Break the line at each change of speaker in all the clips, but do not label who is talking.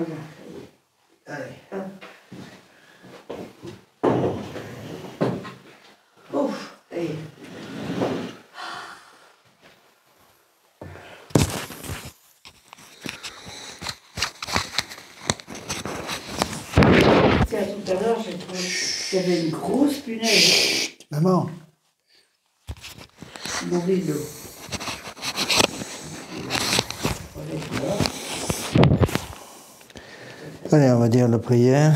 Voilà. Allez. Ouf. Et... Tiens, tout à l'heure, j'ai trouvé qu'il y avait une grosse punaise.
Chut, maman.
Mon rideau.
Allez, on va dire la prière.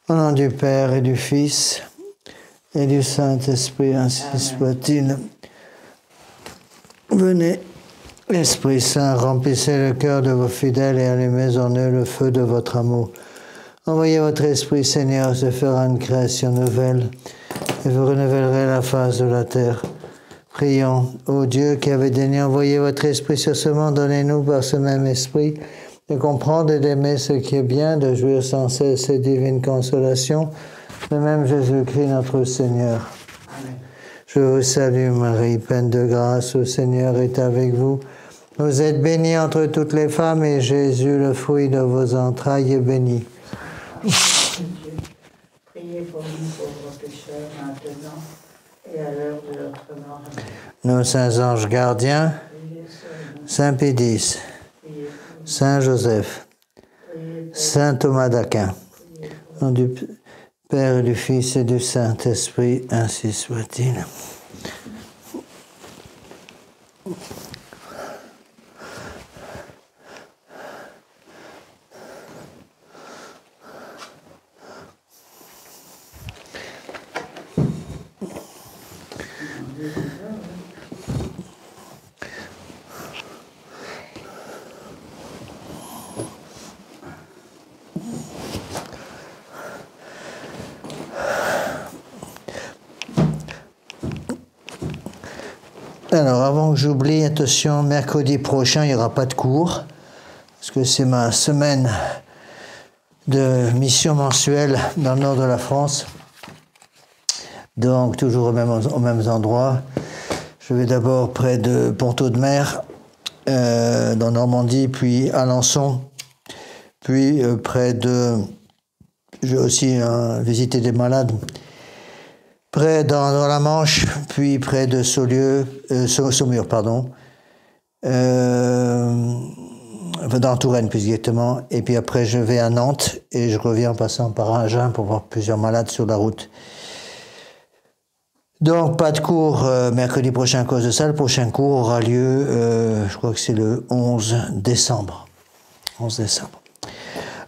Au nom du Père et du Fils et du Saint-Esprit, ainsi soit-il. Venez, Esprit Saint, remplissez le cœur de vos fidèles et allumez en eux le feu de votre amour. Envoyez votre Esprit, Seigneur, se fera une création nouvelle et vous renouvellerez la face de la terre. Prions, ô Dieu qui avez daigné envoyer votre Esprit sur ce monde, donnez-nous par ce même Esprit de comprendre et d'aimer ce qui est bien, de jouir sans cesse ces divines consolations, de même Jésus-Christ notre Seigneur.
Amen.
Je vous salue Marie, pleine de grâce, le Seigneur est avec vous. Vous êtes bénie entre toutes les femmes et Jésus, le fruit de vos entrailles, est béni.
Priez pour nous pauvres pécheurs, maintenant et à l'heure de notre mort. Amen.
Nos saints anges gardiens,
Priez sur nous.
Saint Pédis,
Priez pour nous.
Saint Joseph,
Priez pour
Saint Thomas d'Aquin,
nous. Priez pour
au nom du Père et du Fils et du Saint-Esprit, ainsi soit-il. Alors, avant que j'oublie, attention, mercredi prochain, il n'y aura pas de cours, parce que c'est ma semaine de mission mensuelle dans le nord de la France. Donc, toujours aux mêmes endroits. Je vais d'abord près de Ponto-de-Mer, dans Normandie, puis Alençon, puis près de... Je vais aussi visiter des malades. Près dans la Manche, puis près de Saumur, pardon. Dans Touraine, plus exactement. Et puis après, je vais à Nantes et je reviens en passant par Agen pour voir plusieurs malades sur la route. Donc, pas de cours mercredi prochain à cause de ça. Le prochain cours aura lieu, je crois que c'est le 11 décembre. 11 décembre.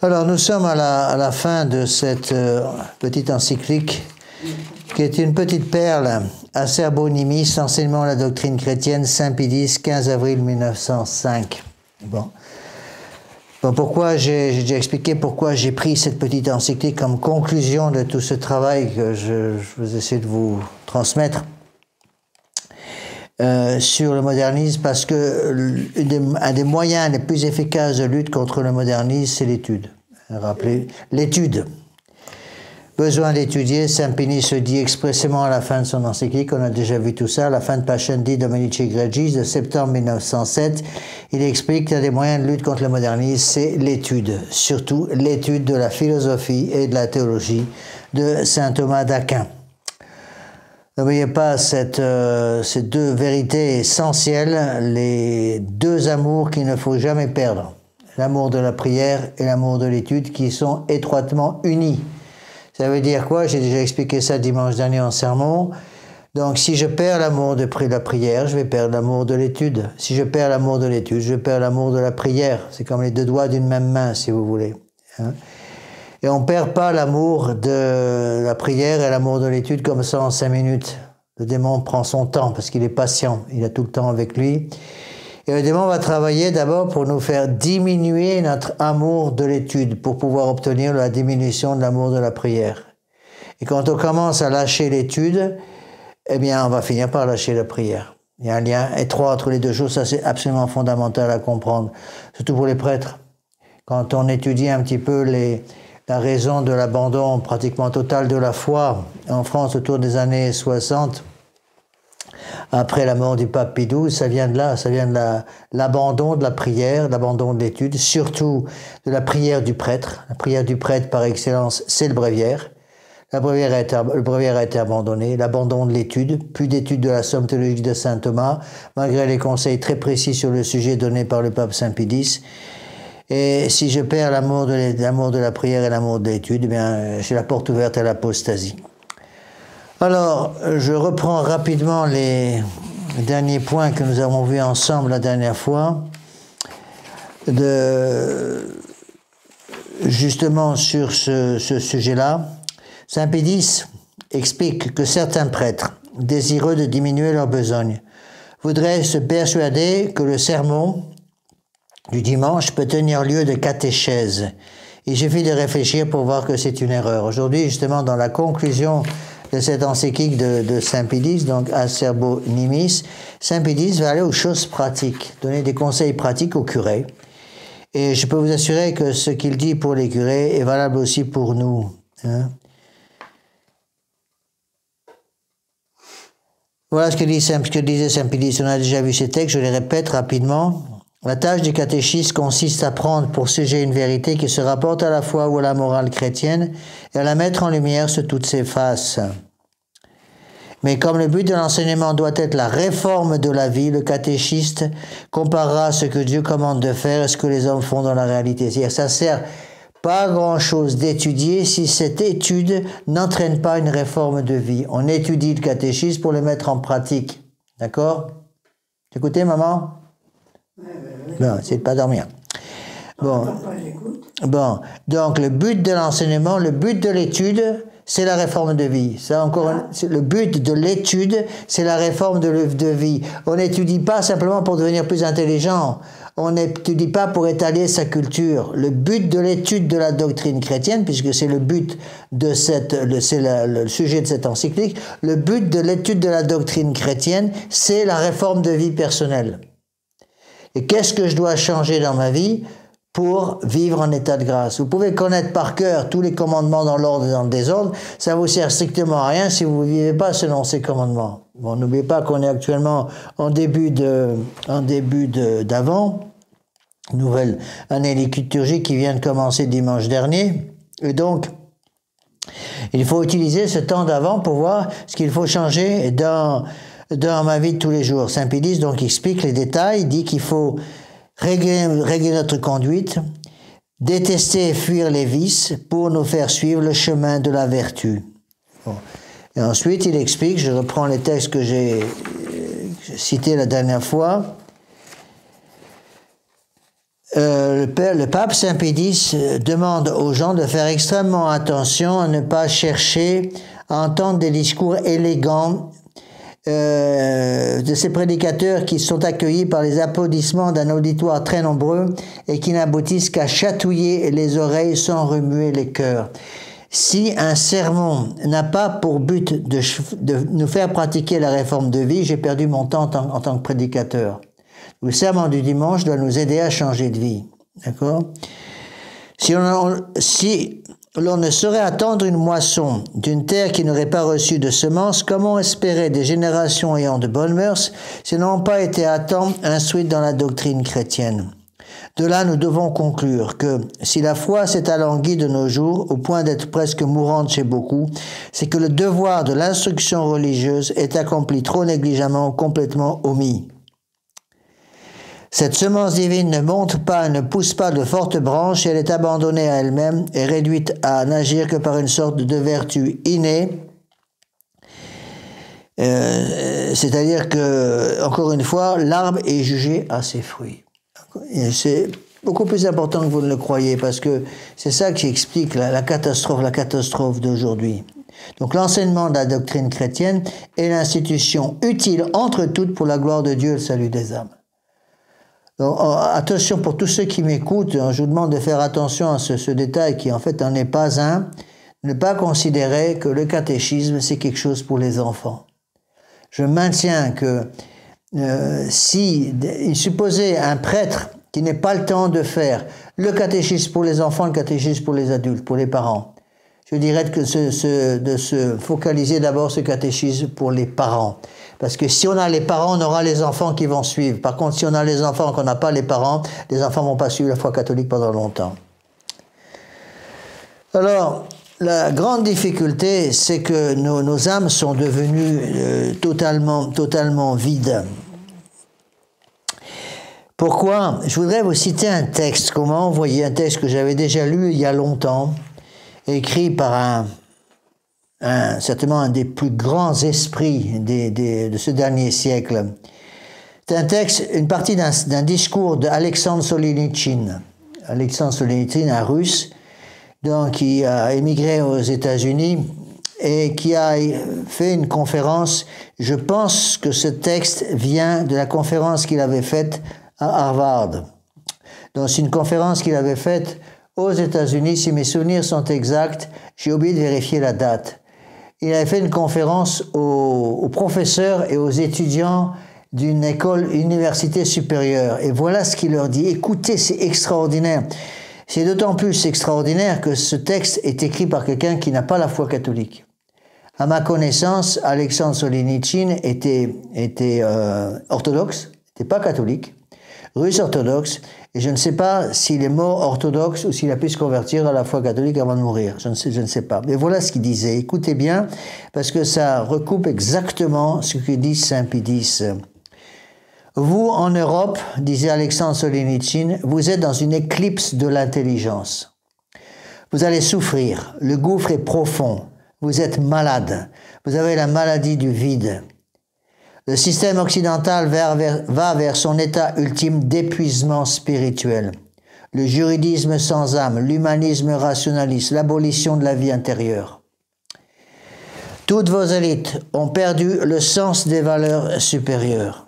Alors, nous sommes à la fin de cette petite encyclique qui est une petite perle, Acerbo Nimis, enseignement à la doctrine chrétienne, Saint-Pédis, 15 avril 1905. Bon, pourquoi j'ai déjà expliqué pourquoi j'ai pris cette petite encyclique comme conclusion de tout ce travail que je vous essaie de vous transmettre sur le modernisme, parce que un des moyens les plus efficaces de lutte contre le modernisme, c'est l'étude. Rappelez, l'étude. Besoin d'étudier, Saint-Pédis se dit expressément à la fin de son encyclique, on a déjà vu tout ça, à la fin de Pascendi Dominici Gregis de septembre 1907, il explique qu'il y a des moyens de lutte contre le modernisme, c'est l'étude, surtout l'étude de la philosophie et de la théologie de saint Thomas d'Aquin. N'oubliez pas ces deux vérités essentielles, les deux amours qu'il ne faut jamais perdre, l'amour de la prière et l'amour de l'étude qui sont étroitement unis. Ça veut dire quoi? J'ai déjà expliqué ça dimanche dernier en sermon. Donc, si je perds l'amour de la prière, je vais perdre l'amour de l'étude. Si je perds l'amour de l'étude, je perds l'amour de la prière. C'est comme les deux doigts d'une même main, si vous voulez. Hein? Et on ne perd pas l'amour de la prière et l'amour de l'étude comme ça en 5 minutes. Le démon prend son temps parce qu'il est patient. Il a tout le temps avec lui. Et le démon va travailler d'abord pour nous faire diminuer notre amour de l'étude, pour pouvoir obtenir la diminution de l'amour de la prière. Et quand on commence à lâcher l'étude, eh bien, on va finir par lâcher la prière. Il y a un lien étroit entre les deux choses, ça c'est absolument fondamental à comprendre, surtout pour les prêtres. quand on étudie un petit peu la raison de l'abandon pratiquement total de la foi en France autour des années 60, après la mort du pape Pie XII, ça vient de là, ça vient de l'abandon de la prière, l'abandon de l'étude, surtout de la prière du prêtre. La prière du prêtre par excellence, c'est le bréviaire. Le bréviaire a été abandonné, l'abandon de l'étude, plus d'études de la somme théologique de saint Thomas, malgré les conseils très précis sur le sujet donnés par le pape Saint Pie X. Et si je perds l'amour de la prière et l'amour de l'étude, eh bien, j'ai la porte ouverte à l'apostasie. Alors, je reprends rapidement les derniers points que nous avons vus ensemble la dernière fois, justement sur ce sujet-là. Saint Pie X explique que certains prêtres, désireux de diminuer leur besogne, voudraient se persuader que le sermon du dimanche peut tenir lieu de catéchèse. Il suffit de réfléchir pour voir que c'est une erreur. Aujourd'hui, justement, dans la conclusion de cette encyclique de Saint Pie X, donc Acerbo Nimis, Saint Pie X va aller aux choses pratiques, donner des conseils pratiques aux curés. Et je peux vous assurer que ce qu'il dit pour les curés est valable aussi pour nous. Hein. Voilà ce que disait Saint Pie X. On a déjà vu ces textes, je les répète rapidement. La tâche du catéchisme consiste à prendre pour sujet une vérité qui se rapporte à la foi ou à la morale chrétienne et à la mettre en lumière sous toutes ses faces. Mais comme le but de l'enseignement doit être la réforme de la vie, le catéchiste comparera ce que Dieu commande de faire et ce que les hommes font dans la réalité. C'est-à-dire, ça sert pas à grand-chose d'étudier si cette étude n'entraîne pas une réforme de vie. On étudie le catéchisme pour le mettre en pratique. D'accord? Écoutez, maman? Bon, c'est de pas dormir. Bon, donc le but de l'enseignement, le but de l'étude, c'est la réforme de vie. Ça encore, le but de l'étude, c'est la réforme de vie. On n'étudie pas simplement pour devenir plus intelligent. On n'étudie pas pour étaler sa culture. Le but de l'étude de la doctrine chrétienne, puisque c'est le but de le sujet de cette encyclique, le but de l'étude de la doctrine chrétienne, c'est la réforme de vie personnelle. Et qu'est-ce que je dois changer dans ma vie pour vivre en état de grâce? Vous pouvez connaître par cœur tous les commandements dans l'ordre et dans le désordre, ça vous sert strictement à rien si vous ne vivez pas selon ces commandements. Bon, n'oubliez pas qu'on est actuellement en début d'Avent, nouvelle année liturgique qui vient de commencer dimanche dernier, et donc il faut utiliser ce temps d'Avent pour voir ce qu'il faut changer dans ma vie de tous les jours. Saint Pie X donc explique les détails, il dit qu'il faut régler notre conduite, détester et fuir les vices pour nous faire suivre le chemin de la vertu. Bon. Et ensuite, il explique, je reprends les textes que j'ai cités la dernière fois, le pape Saint Pie X demande aux gens de faire extrêmement attention à ne pas chercher à entendre des discours élégants de ces prédicateurs qui sont accueillis par les applaudissements d'un auditoire très nombreux et qui n'aboutissent qu'à chatouiller les oreilles sans remuer les cœurs. Si un sermon n'a pas pour but de nous faire pratiquer la réforme de vie, j'ai perdu mon temps en tant que prédicateur. Le sermon du dimanche doit nous aider à changer de vie. D'accord? Si l'on ne saurait attendre une moisson d'une terre qui n'aurait pas reçu de semences, comment espérer des générations ayant de bonnes mœurs si n'ont pas été à temps instruites dans la doctrine chrétienne? De là, nous devons conclure que si la foi s'est alanguie de nos jours au point d'être presque mourante chez beaucoup, c'est que le devoir de l'instruction religieuse est accompli trop négligemment, complètement omis. Cette semence divine ne monte pas, ne pousse pas de fortes branches, et elle est abandonnée à elle-même et réduite à n'agir que par une sorte de vertu innée. C'est-à-dire que, encore une fois, l'arbre est jugé à ses fruits. Et c'est beaucoup plus important que vous ne le croyez, parce que c'est ça qui explique la catastrophe d'aujourd'hui. Donc l'enseignement de la doctrine chrétienne est l'institution utile entre toutes pour la gloire de Dieu et le salut des âmes. Donc, attention pour tous ceux qui m'écoutent, je vous demande de faire attention à ce détail qui en fait n'en est pas un, ne pas considérer que le catéchisme c'est quelque chose pour les enfants. Je maintiens que si il supposait un prêtre qui n'aient pas le temps de faire le catéchisme pour les enfants, le catéchisme pour les adultes, pour les parents. Je dirais que de se focaliser d'abord ce catéchisme pour les parents. Parce que si on a les parents, on aura les enfants qui vont suivre. Par contre, si on a les enfants et qu'on n'a pas les parents, les enfants ne vont pas suivre la foi catholique pendant longtemps. Alors, la grande difficulté, c'est que nos âmes sont devenues totalement vides. Pourquoi? Je voudrais vous citer un texte. Comment? Vous voyez, un texte que j'avais déjà lu il y a longtemps, écrit par certainement un des plus grands esprits de ce dernier siècle. C'est un texte, une partie d'un discours d'Alexandre Solzhenitsyn. Alexandre Solzhenitsyn, un Russe, donc, qui a émigré aux États-Unis et qui a fait une conférence. Je pense que ce texte vient de la conférence qu'il avait faite à Harvard. Donc, c'est une conférence qu'il avait faite aux États-Unis. Si mes souvenirs sont exacts, j'ai oublié de vérifier la date. Il avait fait une conférence aux professeurs et aux étudiants d'une université supérieure. Et voilà ce qu'il leur dit. Écoutez, c'est extraordinaire. C'est d'autant plus extraordinaire que ce texte est écrit par quelqu'un qui n'a pas la foi catholique. À ma connaissance, Alexandre Solzhenitsyn était orthodoxe, n'était pas catholique, russe orthodoxe, et je ne sais pas s'il est mort orthodoxe ou s'il a pu se convertir à la foi catholique avant de mourir. Je ne sais pas. Mais voilà ce qu'il disait. Écoutez bien, parce que ça recoupe exactement ce que dit Saint Pie X. Vous, en Europe, disait Alexandre Solzhenitsyn, vous êtes dans une éclipse de l'intelligence. Vous allez souffrir. Le gouffre est profond. Vous êtes malade. Vous avez la maladie du vide. Le système occidental va vers son état ultime d'épuisement spirituel. Le juridisme sans âme, l'humanisme rationaliste, l'abolition de la vie intérieure. Toutes vos élites ont perdu le sens des valeurs supérieures.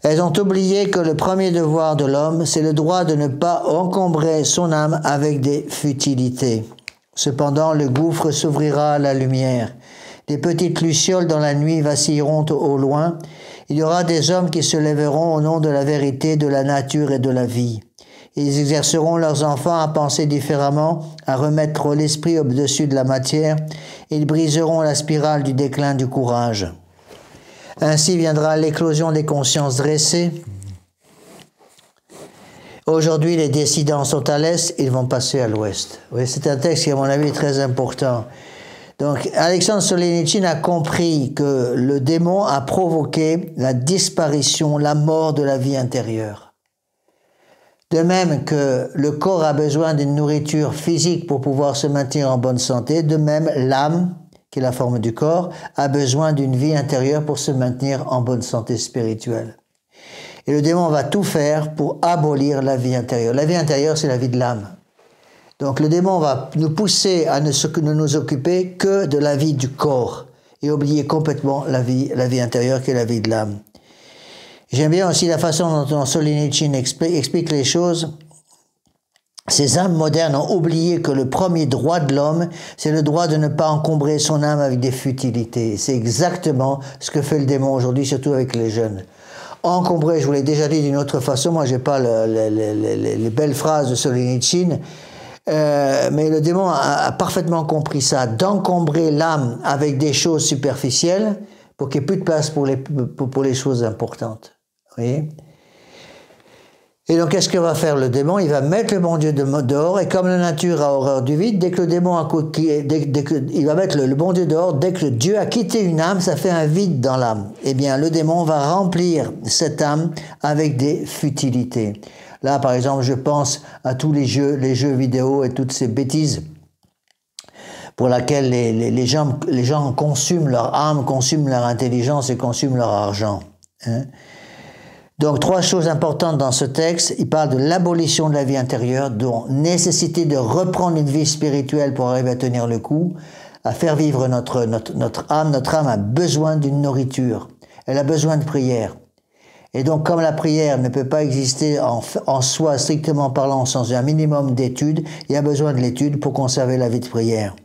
Elles ont oublié que le premier devoir de l'homme, c'est le droit de ne pas encombrer son âme avec des futilités. Cependant, le gouffre s'ouvrira à la lumière. Des petites lucioles dans la nuit vacilleront au loin. Il y aura des hommes qui se lèveront au nom de la vérité, de la nature et de la vie. Ils exerceront leurs enfants à penser différemment, à remettre l'esprit au-dessus de la matière. Ils briseront la spirale du déclin du courage. Ainsi viendra l'éclosion des consciences dressées. Aujourd'hui, les dissidents sont à l'est, ils vont passer à l'ouest. Oui, c'est un texte qui, à mon avis, est très important. Donc, Alexandre Solzhenitsyn a compris que le démon a provoqué la disparition, la mort de la vie intérieure. De même que le corps a besoin d'une nourriture physique pour pouvoir se maintenir en bonne santé, de même l'âme, qui est la forme du corps, a besoin d'une vie intérieure pour se maintenir en bonne santé spirituelle. Et le démon va tout faire pour abolir la vie intérieure. La vie intérieure, c'est la vie de l'âme. Donc le démon va nous pousser à ne nous occuper que de la vie du corps et oublier complètement la vie intérieure qui est la vie de l'âme. J'aime bien aussi la façon dont Solzhenitsyn explique les choses. Ces âmes modernes ont oublié que le premier droit de l'homme, c'est le droit de ne pas encombrer son âme avec des futilités. C'est exactement ce que fait le démon aujourd'hui, surtout avec les jeunes. Encombrer, je vous l'ai déjà dit d'une autre façon, moi j'ai pas les belles phrases de Solzhenitsyn, mais le démon a parfaitement compris ça, d'encombrer l'âme avec des choses superficielles pour qu'il n'y ait plus de place pour les choses importantes. Vous voyez ? Et donc, qu'est-ce que va faire le démon? Il va mettre le bon Dieu dehors, et comme la nature a horreur du vide, dès que le démon il va mettre le bon Dieu dehors, dès que Dieu a quitté une âme, ça fait un vide dans l'âme. Eh bien, le démon va remplir cette âme avec des futilités. Là, par exemple, je pense à tous les jeux vidéo et toutes ces bêtises pour lesquelles les gens consument leur âme, consument leur intelligence et consument leur argent. Hein? Donc, 3 choses importantes dans ce texte. Il parle de l'abolition de la vie intérieure, dont nécessité de reprendre une vie spirituelle pour arriver à tenir le coup, à faire vivre notre âme. Notre âme a besoin d'une nourriture. Elle a besoin de prière. Et donc, comme la prière ne peut pas exister en soi, strictement parlant, sans un minimum d'études, il y a besoin de l'étude pour conserver la vie de prière.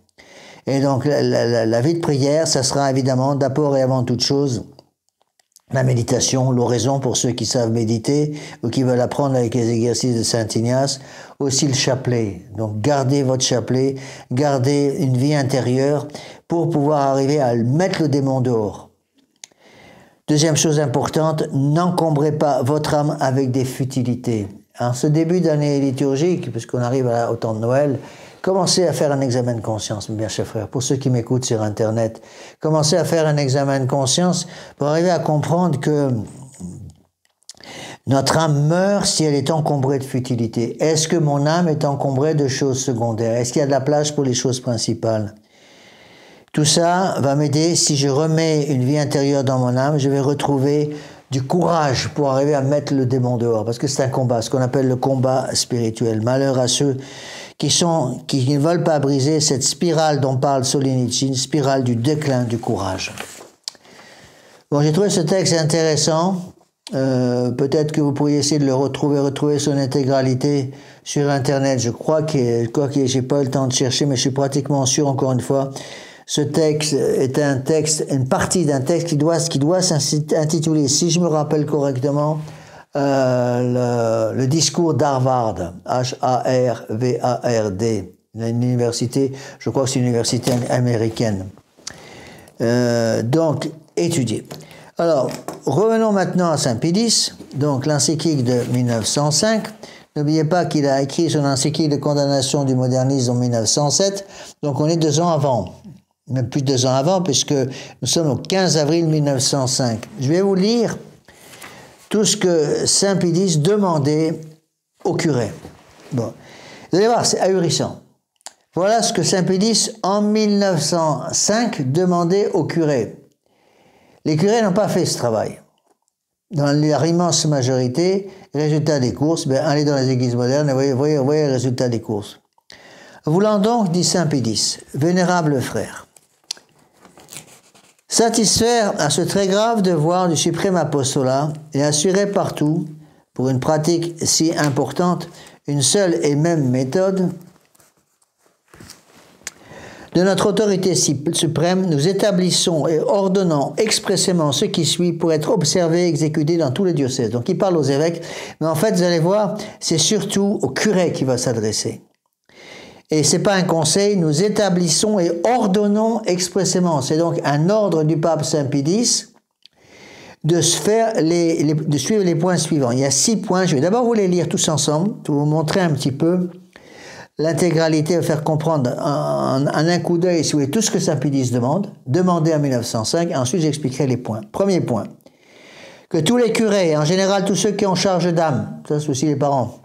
Et donc, la vie de prière, ça sera évidemment, d'abord et avant toute chose, La méditation, l'oraison pour ceux qui savent méditer ou qui veulent apprendre avec les exercices de Saint Ignace. Aussi le chapelet. Donc gardez votre chapelet, gardez une vie intérieure pour pouvoir arriver à mettre le démon dehors. Deuxième chose importante, n'encombrez pas votre âme avec des futilités. En ce début d'année liturgique, puisqu'on arrive au temps de Noël, commencez à faire un examen de conscience, mes bien chers frères. Pour ceux qui m'écoutent sur Internet, commencez à faire un examen de conscience pour arriver à comprendre que notre âme meurt si elle est encombrée de futilité. Est-ce que mon âme est encombrée de choses secondaires? Est-ce qu'il y a de la place pour les choses principales? Tout ça va m'aider, si je remets une vie intérieure dans mon âme, je vais retrouver du courage pour arriver à mettre le démon dehors. Parce que c'est un combat, ce qu'on appelle le combat spirituel. Malheur à ceux qui ne veulent pas briser cette spirale dont parle Solzhenitsyn, spirale du déclin du courage. Bon, j'ai trouvé ce texte intéressant. Peut-être que vous pourriez essayer de le retrouver son intégralité sur Internet. Je crois que j'ai pas eu le temps de chercher, mais je suis pratiquement sûr, encore une fois, ce texte est un texte, une partie d'un texte qui doit s'intituler, si je me rappelle correctement, le discours d'Harvard, Harvard, une université, je crois que c'est une université américaine. Donc, étudier. Alors, revenons maintenant à Saint Pie X, donc l'encyclique de 1905. N'oubliez pas qu'il a écrit son encyclique de condamnation du modernisme en 1907, donc on est 2 ans avant. Même plus de 2 ans avant, puisque nous sommes au 15 avril 1905. Je vais vous lire tout ce que Saint Pie X demandait au curé. Bon, vous allez voir, c'est ahurissant. Voilà ce que Saint Pie X, en 1905, demandait au curé. Les curés n'ont pas fait ce travail. Dans leur immense majorité, résultat des courses, allez dans les églises modernes et voyez le résultat des courses. Voulant donc, dit Saint Pie X, vénérable frère, satisfaire à ce très grave devoir du suprême apostolat et assurer partout, pour une pratique si importante, une seule et même méthode, de notre autorité suprême, nous établissons et ordonnons expressément ce qui suit pour être observé et exécuté dans tous les diocèses. Donc il parle aux évêques, mais en fait, vous allez voir, c'est surtout au curé qui va s'adresser. Et c'est pas un conseil, nous établissons et ordonnons expressément. C'est donc un ordre du pape Saint Pie X de suivre les points suivants. Il y a 6 points, je vais d'abord vous les lire tous ensemble, pour vous montrer un petit peu l'intégralité, faire comprendre en un coup d'œil, si vous voulez, tout ce que Saint Pie X demandait en 1905, et ensuite j'expliquerai les points. Premier point, que tous les curés, en général tous ceux qui ont charge d'âme, ça c'est aussi les parents,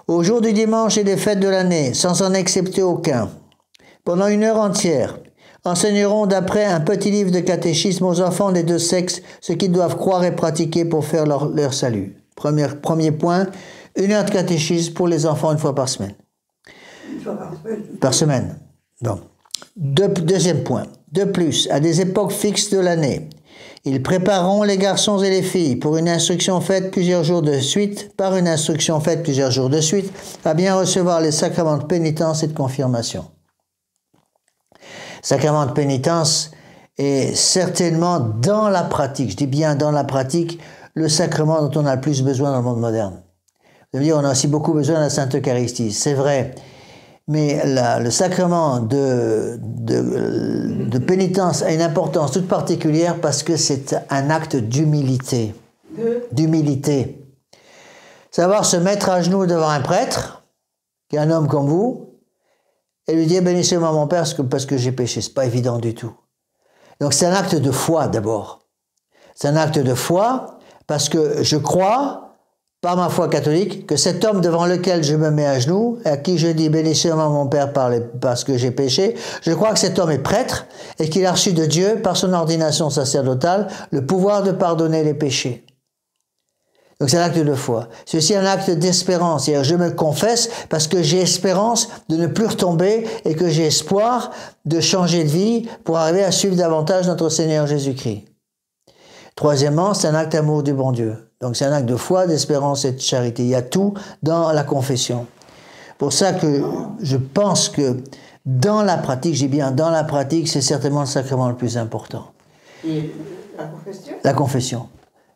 au jour du dimanche et des fêtes de l'année, sans en accepter aucun, pendant 1 heure entière, enseigneront d'après un petit livre de catéchisme aux enfants des 2 sexes ce qu'ils doivent croire et pratiquer pour faire leur salut. Premier point, 1 heure de catéchisme pour les enfants 1 fois par semaine. Par semaine. Bon. Deuxième point. De plus, à des époques fixes de l'année, ils prépareront les garçons et les filles pour une instruction faite plusieurs jours de suite, à bien recevoir les sacrements de pénitence et de confirmation. Sacrement de pénitence est certainement dans la pratique, je dis bien dans la pratique, le sacrement dont on a le plus besoin dans le monde moderne. Vous allez me dire, on a aussi beaucoup besoin de la Sainte Eucharistie, c'est vrai. Mais le sacrement de pénitence a une importance toute particulière parce que c'est un acte d'humilité. D'humilité. Savoir se mettre à genoux devant un prêtre, qui est un homme comme vous, et lui dire « Bénissez-moi mon Père parce que j'ai péché ». C'est pas évident du tout. Donc c'est un acte de foi d'abord. C'est un acte de foi parce que je crois, par ma foi catholique, que cet homme devant lequel je me mets à genoux, à qui je dis « Bénissez-moi mon Père parce que j'ai péché », je crois que cet homme est prêtre et qu'il a reçu de Dieu, par son ordination sacerdotale, le pouvoir de pardonner les péchés. Donc c'est un acte de foi. C'est aussi un acte d'espérance. C'est-à-dire je me confesse parce que j'ai espérance de ne plus retomber et que j'ai espoir de changer de vie pour arriver à suivre davantage notre Seigneur Jésus-Christ. Troisièmement, c'est un acte d'amour du bon Dieu. Donc c'est un acte de foi, d'espérance et de charité. Il y a tout dans la confession. Pour ça que je pense que dans la pratique, j'ai bien dans la pratique, c'est certainement le sacrement le plus important.
Et La confession?
La confession.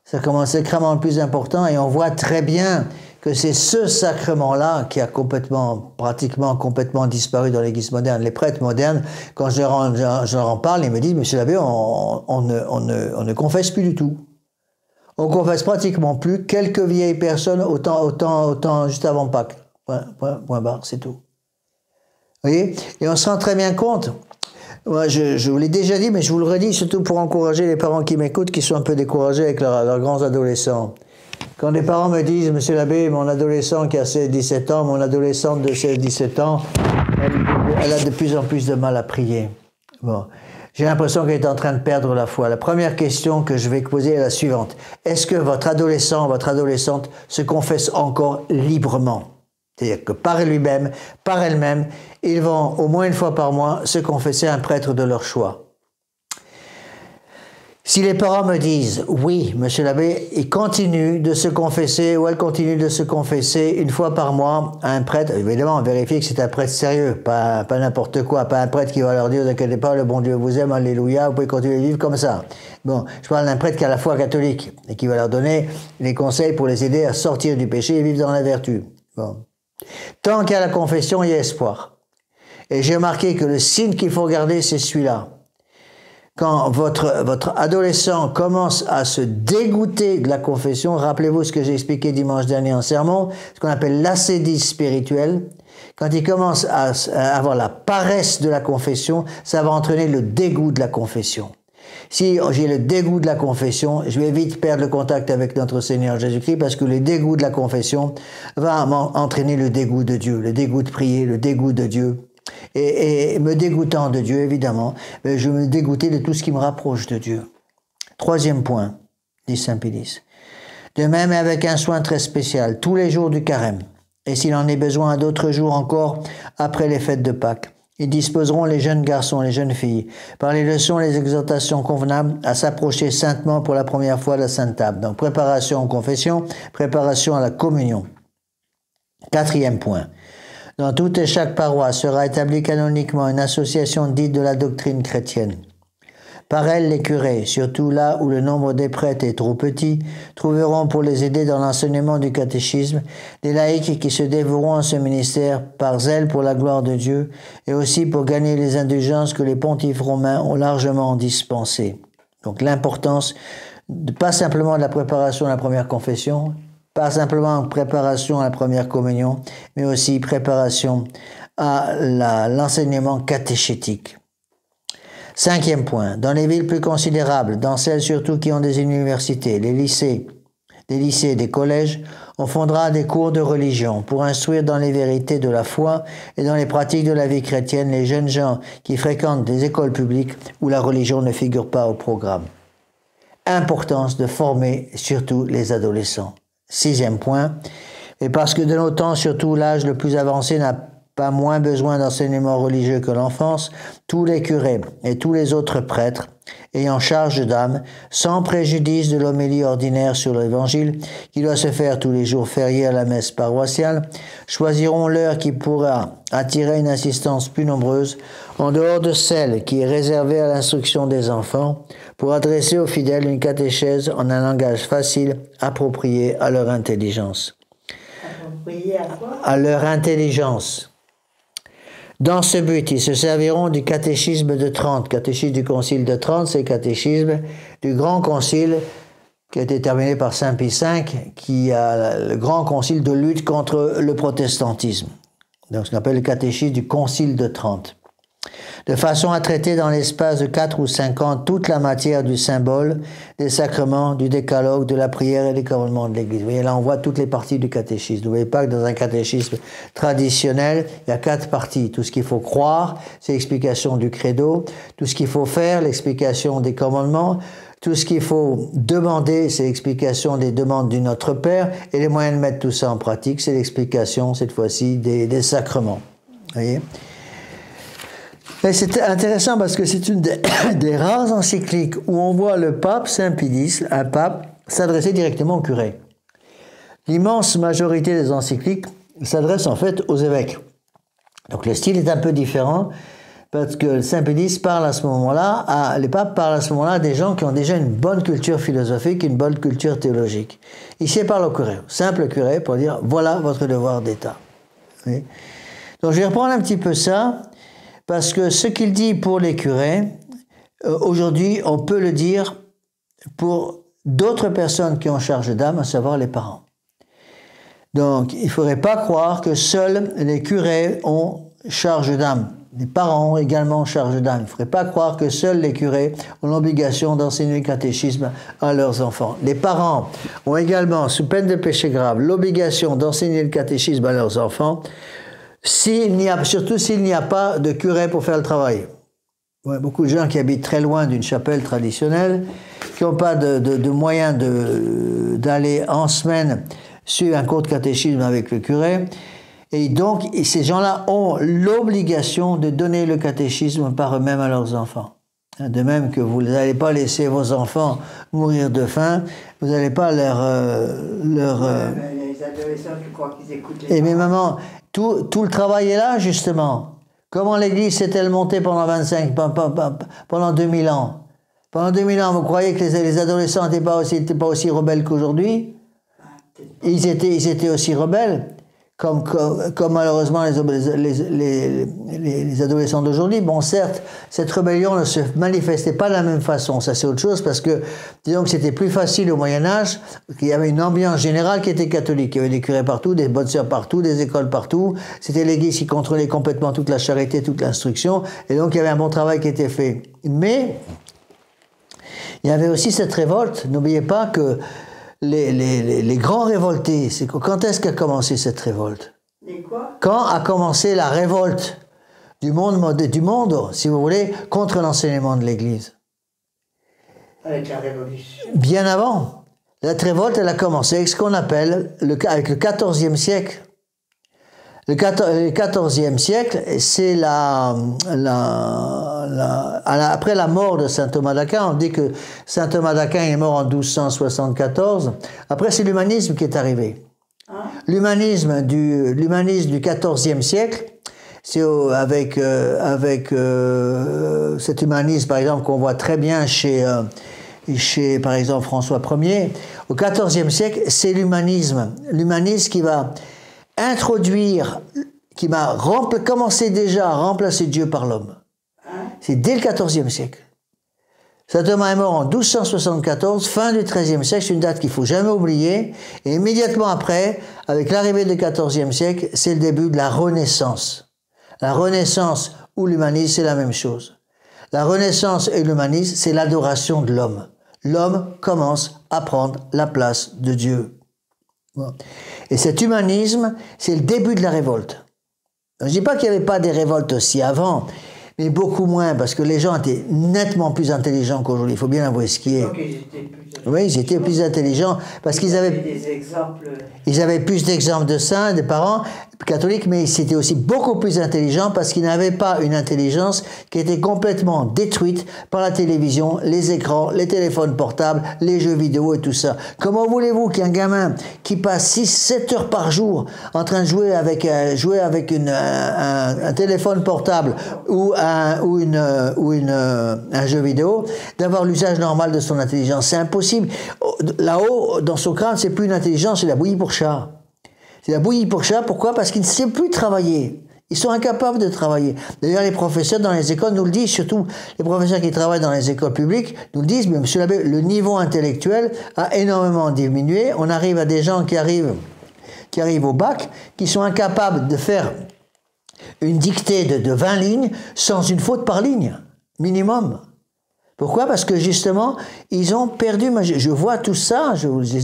Ça commence sacrement le plus important et on voit très bien que c'est ce sacrement-là qui a pratiquement complètement disparu dans l'Église moderne. Les prêtres modernes, quand je leur en parle, ils me disent, Monsieur l'abbé, on ne confesse plus du tout. On confesse pratiquement plus. Quelques vieilles personnes, autant juste avant Pâques. Point barre, c'est tout. Vous voyez? Et on se rend très bien compte. Moi, je vous l'ai déjà dit, mais je vous le redis, surtout pour encourager les parents qui m'écoutent, qui sont un peu découragés avec leurs grands adolescents. Quand des parents me disent, Monsieur l'abbé, mon adolescent qui a 17 ans, mon adolescente de 16-17 ans, elle a de plus en plus de mal à prier. Bon. J'ai l'impression qu'elle est en train de perdre la foi. La première question que je vais poser est la suivante. Est-ce que votre adolescent, votre adolescente se confesse encore librement? C'est-à-dire que par lui-même, par elle-même, ils vont au moins une fois par mois se confesser à un prêtre de leur choix. Si les parents me disent, oui, monsieur l'abbé, il continue de se confesser ou elle continue de se confesser une fois par mois à un prêtre, évidemment, on vérifie que c'est un prêtre sérieux, pas n'importe quoi, pas un prêtre qui va leur dire, ne vous inquiétez pas, le bon Dieu vous aime, alléluia, vous pouvez continuer à vivre comme ça. Bon, je parle d'un prêtre qui a la foi catholique et qui va leur donner les conseils pour les aider à sortir du péché et vivre dans la vertu. Bon. Tant qu'il y a la confession, il y a espoir. Et j'ai remarqué que le signe qu'il faut regarder, c'est celui-là. Quand votre adolescent commence à se dégoûter de la confession, rappelez-vous ce que j'ai expliqué dimanche dernier en sermon, ce qu'on appelle l'ascédie spirituelle. Quand il commence à avoir la paresse de la confession, ça va entraîner le dégoût de la confession. Si j'ai le dégoût de la confession, je vais vite perdre le contact avec notre Seigneur Jésus-Christ parce que le dégoût de la confession va entraîner le dégoût de Dieu, le dégoût de prier, le dégoût de Dieu. Et me dégoûtant de Dieu, évidemment, je vais me dégoûter de tout ce qui me rapproche de Dieu. Troisième point, dit saint Pilice. De même avec un soin très spécial, tous les jours du carême, et s'il en est besoin d'autres jours encore après les fêtes de Pâques. Ils disposeront les jeunes garçons, les jeunes filles, par les leçons et les exhortations convenables, à s'approcher saintement pour la première fois de la Sainte Table. Donc préparation aux confessions, préparation à la communion. Quatrième point. Dans toute et chaque paroisse sera établie canoniquement une association dite de la doctrine chrétienne. Par elle, les curés, surtout là où le nombre des prêtres est trop petit, trouveront pour les aider dans l'enseignement du catéchisme des laïcs qui se dévoueront à ce ministère par zèle pour la gloire de Dieu et aussi pour gagner les indulgences que les pontifes romains ont largement dispensées. Donc l'importance, pas simplement de la préparation à la première confession, pas simplement préparation à la première communion, mais aussi préparation à l'enseignement catéchétique. Cinquième point, dans les villes plus considérables, dans celles surtout qui ont des universités, les lycées, des collèges, on fondera des cours de religion pour instruire dans les vérités de la foi et dans les pratiques de la vie chrétienne les jeunes gens qui fréquentent des écoles publiques où la religion ne figure pas au programme. Importance de former surtout les adolescents. Sixième point, et parce que de nos temps, surtout l'âge le plus avancé n'a pas moins besoin d'enseignement religieux que l'enfance, tous les curés et tous les autres prêtres ayant charge d'âme, sans préjudice de l'homélie ordinaire sur l'évangile, qui doit se faire tous les jours fériés à la messe paroissiale, choisiront l'heure qui pourra attirer une assistance plus nombreuse, en dehors de celle qui est réservée à l'instruction des enfants, pour adresser aux fidèles une catéchèse en un langage facile, approprié à leur intelligence.
Approprié à quoi?
À leur intelligence. Dans ce but, ils se serviront du catéchisme de Trente. Catéchisme du Concile de Trente, c'est le catéchisme du Grand Concile qui a été terminé par Saint Pie V, qui a le Grand Concile de lutte contre le protestantisme. Donc, ce qu'on appelle le catéchisme du Concile de Trente. De façon à traiter dans l'espace de 4 ou 5 ans toute la matière du symbole, des sacrements, du décalogue, de la prière et des commandements de l'Église. Vous voyez, là, on voit toutes les parties du catéchisme. N'oubliez pas que dans un catéchisme traditionnel, il y a 4 parties. Tout ce qu'il faut croire, c'est l'explication du credo. Tout ce qu'il faut faire, l'explication des commandements. Tout ce qu'il faut demander, c'est l'explication des demandes du Notre Père. Et les moyens de mettre tout ça en pratique, c'est l'explication, cette fois-ci, des sacrements. Vous voyez ? Et c'est intéressant parce que c'est une des rares encycliques où on voit le pape Saint Pie X, un pape, s'adresser directement au curé. L'immense majorité des encycliques s'adressent en fait aux évêques. Donc le style est un peu différent Parce que le Saint-Pédis parle à ce moment-là, les papes parlent à ce moment-là des gens qui ont déjà une bonne culture philosophique, une bonne culture théologique. Ici, il parle au curé, simple curé, pour dire voilà votre devoir d'État. Oui. Donc je vais reprendre un petit peu ça, parce que ce qu'il dit pour les curés, aujourd'hui, on peut le dire pour d'autres personnes qui ont charge d'âme, à savoir les parents. Donc, il ne faudrait pas croire que seuls les curés ont charge d'âme. Les parents ont également charge d'âme. Il ne faudrait pas croire que seuls les curés ont l'obligation d'enseigner le catéchisme à leurs enfants. Les parents ont également, sous peine de péché grave, l'obligation d'enseigner le catéchisme à leurs enfants, surtout s'il n'y a pas de curé pour faire le travail. Ouais, beaucoup de gens qui habitent très loin d'une chapelle traditionnelle, qui n'ont pas de moyens d'aller en semaine suivre un cours de catéchisme avec le curé. Et donc, ces gens-là ont l'obligation de donner le catéchisme par eux-mêmes à leurs enfants. De même que vous n'allez pas laisser vos enfants mourir de faim, vous n'allez pas les
adolescents qui croient qu'ils écoutent les
Et mais maman, tout le travail est là, justement. Comment l'Église s'est-elle montée pendant 2000 ans? Pendant 2000 ans, vous croyez que les adolescents n'étaient pas aussi rebelles qu'aujourd'hui? Ils étaient aussi rebelles, comme malheureusement les adolescents d'aujourd'hui. Bon, certes, cette rébellion ne se manifestait pas de la même façon. Ça, c'est autre chose, parce que, disons que c'était plus facile au Moyen-Âge, qu'il y avait une ambiance générale qui était catholique. Il y avait des curés partout, des bonnes sœurs partout, des écoles partout. C'était l'Église qui contrôlait complètement toute la charité, toute l'instruction. Et donc, il y avait un bon travail qui était fait. Mais il y avait aussi cette révolte. N'oubliez pas que les grands révoltés, quand est-ce qu'a commencé cette révolte? Quand a commencé la révolte du monde, si vous voulez, contre l'enseignement de l'Église?
Avec la Révolution.
Bien avant. Cette révolte, elle a commencé avec ce qu'on appelle, avec le XIVe siècle. Le XIVe siècle, c'est après la mort de saint Thomas d'Aquin. On dit que saint Thomas d'Aquin est mort en 1274. Après, c'est l'humanisme qui est arrivé. L'humanisme du XIVe siècle, c'est avec cet humanisme, par exemple, qu'on voit très bien chez par exemple, François Ier. Au XIVe siècle, c'est l'humanisme. L'humanisme qui va introduire, qui m'a commencé déjà à remplacer Dieu par l'homme. C'est dès le XIVe siècle. Saint Thomas est mort en 1274, fin du XIIIe siècle, c'est une date qu'il ne faut jamais oublier. Et immédiatement après, avec l'arrivée du XIVe siècle, c'est le début de la Renaissance. La Renaissance ou l'humanisme, c'est la même chose. La Renaissance et l'humanisme, c'est l'adoration de l'homme. L'homme commence à prendre la place de Dieu. Bon. Et cet humanisme, c'est le début de la révolte. Je ne dis pas qu'il n'y avait pas des révoltes aussi avant, mais beaucoup moins, parce que les gens étaient nettement plus intelligents qu'aujourd'hui. Il faut bien avouer ce qui est. Oui, ils étaient plus intelligents, parce qu'ils avaient
des exemples.
Ils avaient plus d'exemples de saints, des parents catholiques, mais ils étaient aussi beaucoup plus intelligents parce qu'ils n'avaient pas une intelligence qui était complètement détruite par la télévision, les écrans, les téléphones portables, les jeux vidéo et tout ça. Comment voulez-vous qu'un gamin qui passe 6-7 heures par jour en train de jouer avec un téléphone portable ou un jeu vidéo, d'avoir l'usage normal de son intelligence? C'est impossible. Là-haut, dans son crâne, c'est plus une intelligence, c'est la bouillie pour chat. C'est la bouillie pour chat, pourquoi? Parce qu'ils ne savent plus travailler. Ils sont incapables de travailler. D'ailleurs, les professeurs dans les écoles nous le disent, surtout les professeurs qui travaillent dans les écoles publiques, nous le disent, mais monsieur l'abbé, le niveau intellectuel a énormément diminué. On arrive à des gens qui arrivent au bac, qui sont incapables de faire une dictée de 20 lignes sans une faute par ligne, minimum. Pourquoi? Parce que justement, ils ont perdu. Je vois tout ça, je vous ai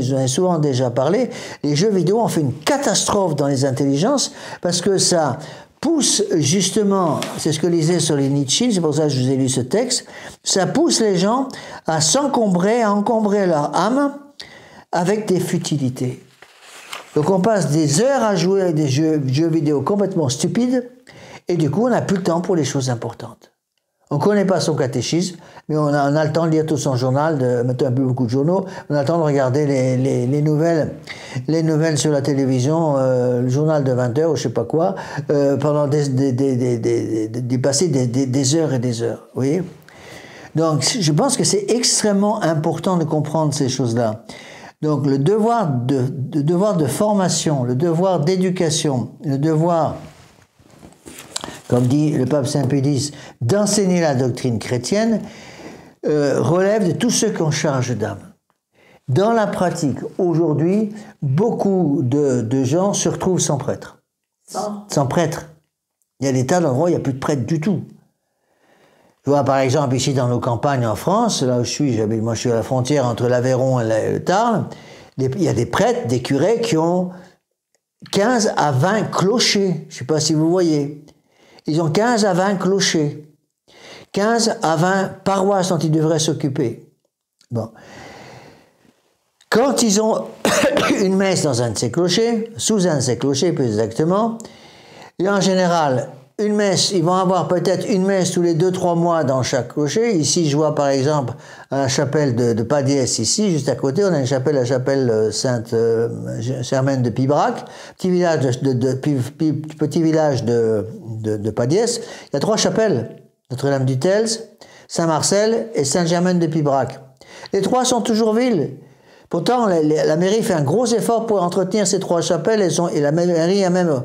j'en ai souvent déjà parlé. Les jeux vidéo ont fait une catastrophe dans les intelligences parce que ça pousse justement, c'est ce que lisait Solzhenitsyn, c'est pour ça que je vous ai lu ce texte, ça pousse les gens à s'encombrer, à encombrer leur âme avec des futilités. Donc on passe des heures à jouer avec des jeux vidéo complètement stupides et du coup on n'a plus le temps pour les choses importantes. On ne connaît pas son catéchisme, mais on a le temps de lire tout son journal, de mettre un peu beaucoup de journaux, on a le temps de regarder les nouvelles sur la télévision, le journal de 20 heures ou je sais pas quoi, pendant d'y passer des heures et des heures. Vous voyez ? Donc, je pense que c'est extrêmement important de comprendre ces choses-là. Donc, le devoir de formation, le devoir d'éducation, le devoir, comme dit le pape Saint Pie X, d'enseigner la doctrine chrétienne, relève de tous ceux qui ont charge d'âme. Dans la pratique, aujourd'hui, beaucoup de gens se retrouvent sans prêtre. Sans prêtre. Il y a des tas d'endroits où il n'y a plus de prêtre du tout. Je vois par exemple ici dans nos campagnes en France, là où je suis à la frontière entre l'Aveyron et le Tarn, il y a des prêtres, des curés qui ont 15 à 20 clochers. Je ne sais pas si vous voyez. Ils ont 15 à 20 clochers. 15 à 20 paroisses dont ils devraient s'occuper. Bon. Quand ils ont une messe dans un de ces clochers, sous un de ces clochers plus exactement, et en général, une messe, ils vont avoir peut-être une messe tous les 2-3 mois dans chaque clocher. Ici, je vois par exemple à la chapelle de Padiès, ici, juste à côté, on a une chapelle, la chapelle Sainte-Germaine de Pibrac, petit village de Padiès. Il y a 3 chapelles, Notre-Dame-du-Tels, Saint-Marcel et Sainte-Germaine de Pibrac. Les 3 sont toujours vides. Pourtant, la mairie fait un gros effort pour entretenir ces 3 chapelles et la mairie a même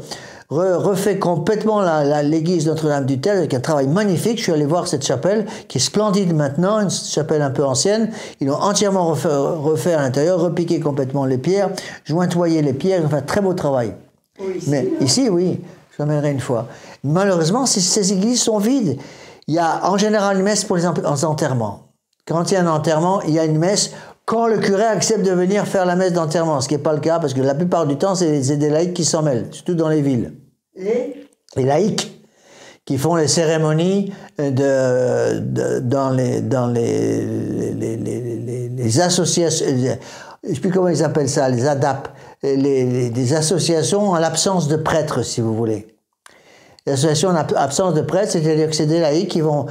refait complètement l'église Notre-Dame-du-Tel avec un travail magnifique. Je suis allé voir cette chapelle qui est splendide maintenant, une chapelle un peu ancienne. Ils l'ont entièrement refait à l'intérieur, repiqué complètement les pierres, jointoyé les pierres, enfin très beau travail.
Oui,
mais ici, oui, je l'emmènerai une fois. Malheureusement, ces églises sont vides. Il y a en général une messe pour les enterrements. Quand il y a un enterrement, il y a une messe quand le curé accepte de venir faire la messe d'enterrement, ce qui n'est pas le cas, parce que la plupart du temps, c'est des laïcs qui s'en mêlent, surtout dans les villes. Les laïcs qui font les cérémonies dans les associations, je ne sais plus comment ils appellent ça, les ADAP, des associations en l'absence de prêtres, si vous voulez. Les associations en absence de prêtres, c'est-à-dire que c'est des laïcs qui vont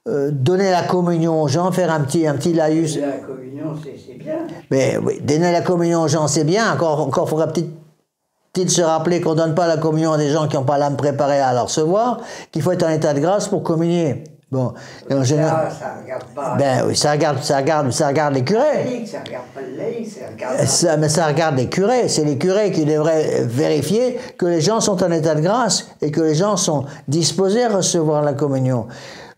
donner la communion aux gens, faire un petit laïus.
La communion, c'est bien.
Mais oui, donner la communion aux gens, c'est bien. Encore faudra peut-être se rappeler qu'on ne donne pas la communion à des gens qui n'ont pas l'âme préparée à la recevoir, qu'il faut être en état de grâce pour communier. Bon, et en général,
ça regarde pas.
Ben oui, ça regarde les curés.
Ça regarde pas le laïc, ça regarde.
Mais ça regarde les curés. C'est les curés qui devraient vérifier que les gens sont en état de grâce et que les gens sont disposés à recevoir la communion.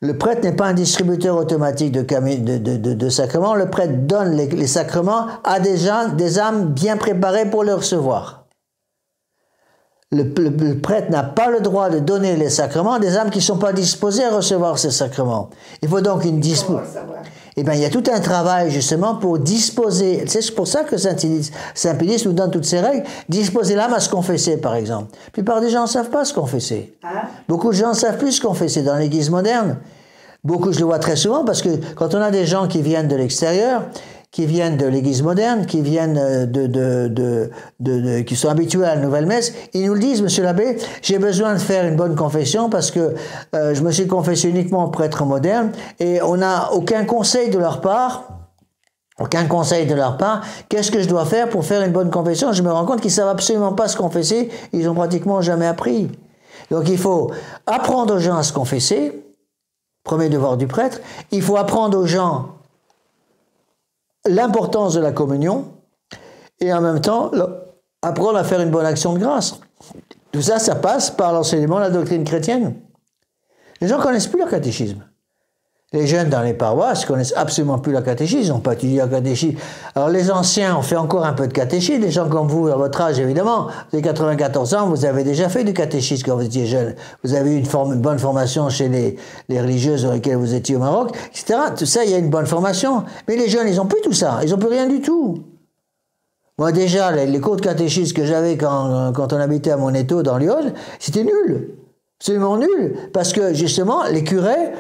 Le prêtre n'est pas un distributeur automatique de sacrements. Le prêtre donne les sacrements à des âmes bien préparées pour les recevoir. Le prêtre n'a pas le droit de donner les sacrements à des âmes qui ne sont pas disposées à recevoir ces sacrements. Il faut donc une disposition. Eh bien, il y a tout un travail justement pour disposer. C'est pour ça que Saint Pie X nous donne toutes ces règles. Disposer l'âme à se confesser, par exemple. La plupart des gens ne savent pas se confesser. Beaucoup de gens ne savent plus se confesser dans l'Église moderne. Beaucoup, je le vois très souvent, parce que quand on a des gens qui viennent de l'extérieur, qui viennent de l'Église moderne, qui viennent qui sont habitués à la nouvelle messe, ils nous le disent, monsieur l'abbé, j'ai besoin de faire une bonne confession parce que je me suis confessé uniquement au prêtre moderne et on n'a aucun conseil de leur part. Qu'est-ce que je dois faire pour faire une bonne confession? Je me rends compte qu'ils ne savent absolument pas se confesser, ils n'ont pratiquement jamais appris. Donc il faut apprendre aux gens à se confesser, premier devoir du prêtre. Il faut apprendre aux gens l'importance de la communion et en même temps apprendre à faire une bonne action de grâce. Tout ça, ça passe par l'enseignement de la doctrine chrétienne. Les gens ne connaissent plus leur catéchisme. Les jeunes dans les paroisses ne connaissent absolument plus la catéchisme, ils n'ont pas étudié la catéchisme. Alors les anciens ont fait encore un peu de catéchisme, des gens comme vous, à votre âge évidemment, vous avez 94 ans, vous avez déjà fait du catéchisme quand vous étiez jeune. Vous avez eu une bonne formation chez les religieuses dans lesquelles vous étiez au Maroc, etc. Tout ça, il y a une bonne formation. Mais les jeunes, ils n'ont plus tout ça, ils n'ont plus rien du tout. Moi déjà, les cours de catéchisme que j'avais quand on habitait à Monéto dans Lyon, c'était nul. Absolument nul. Parce que justement, les curés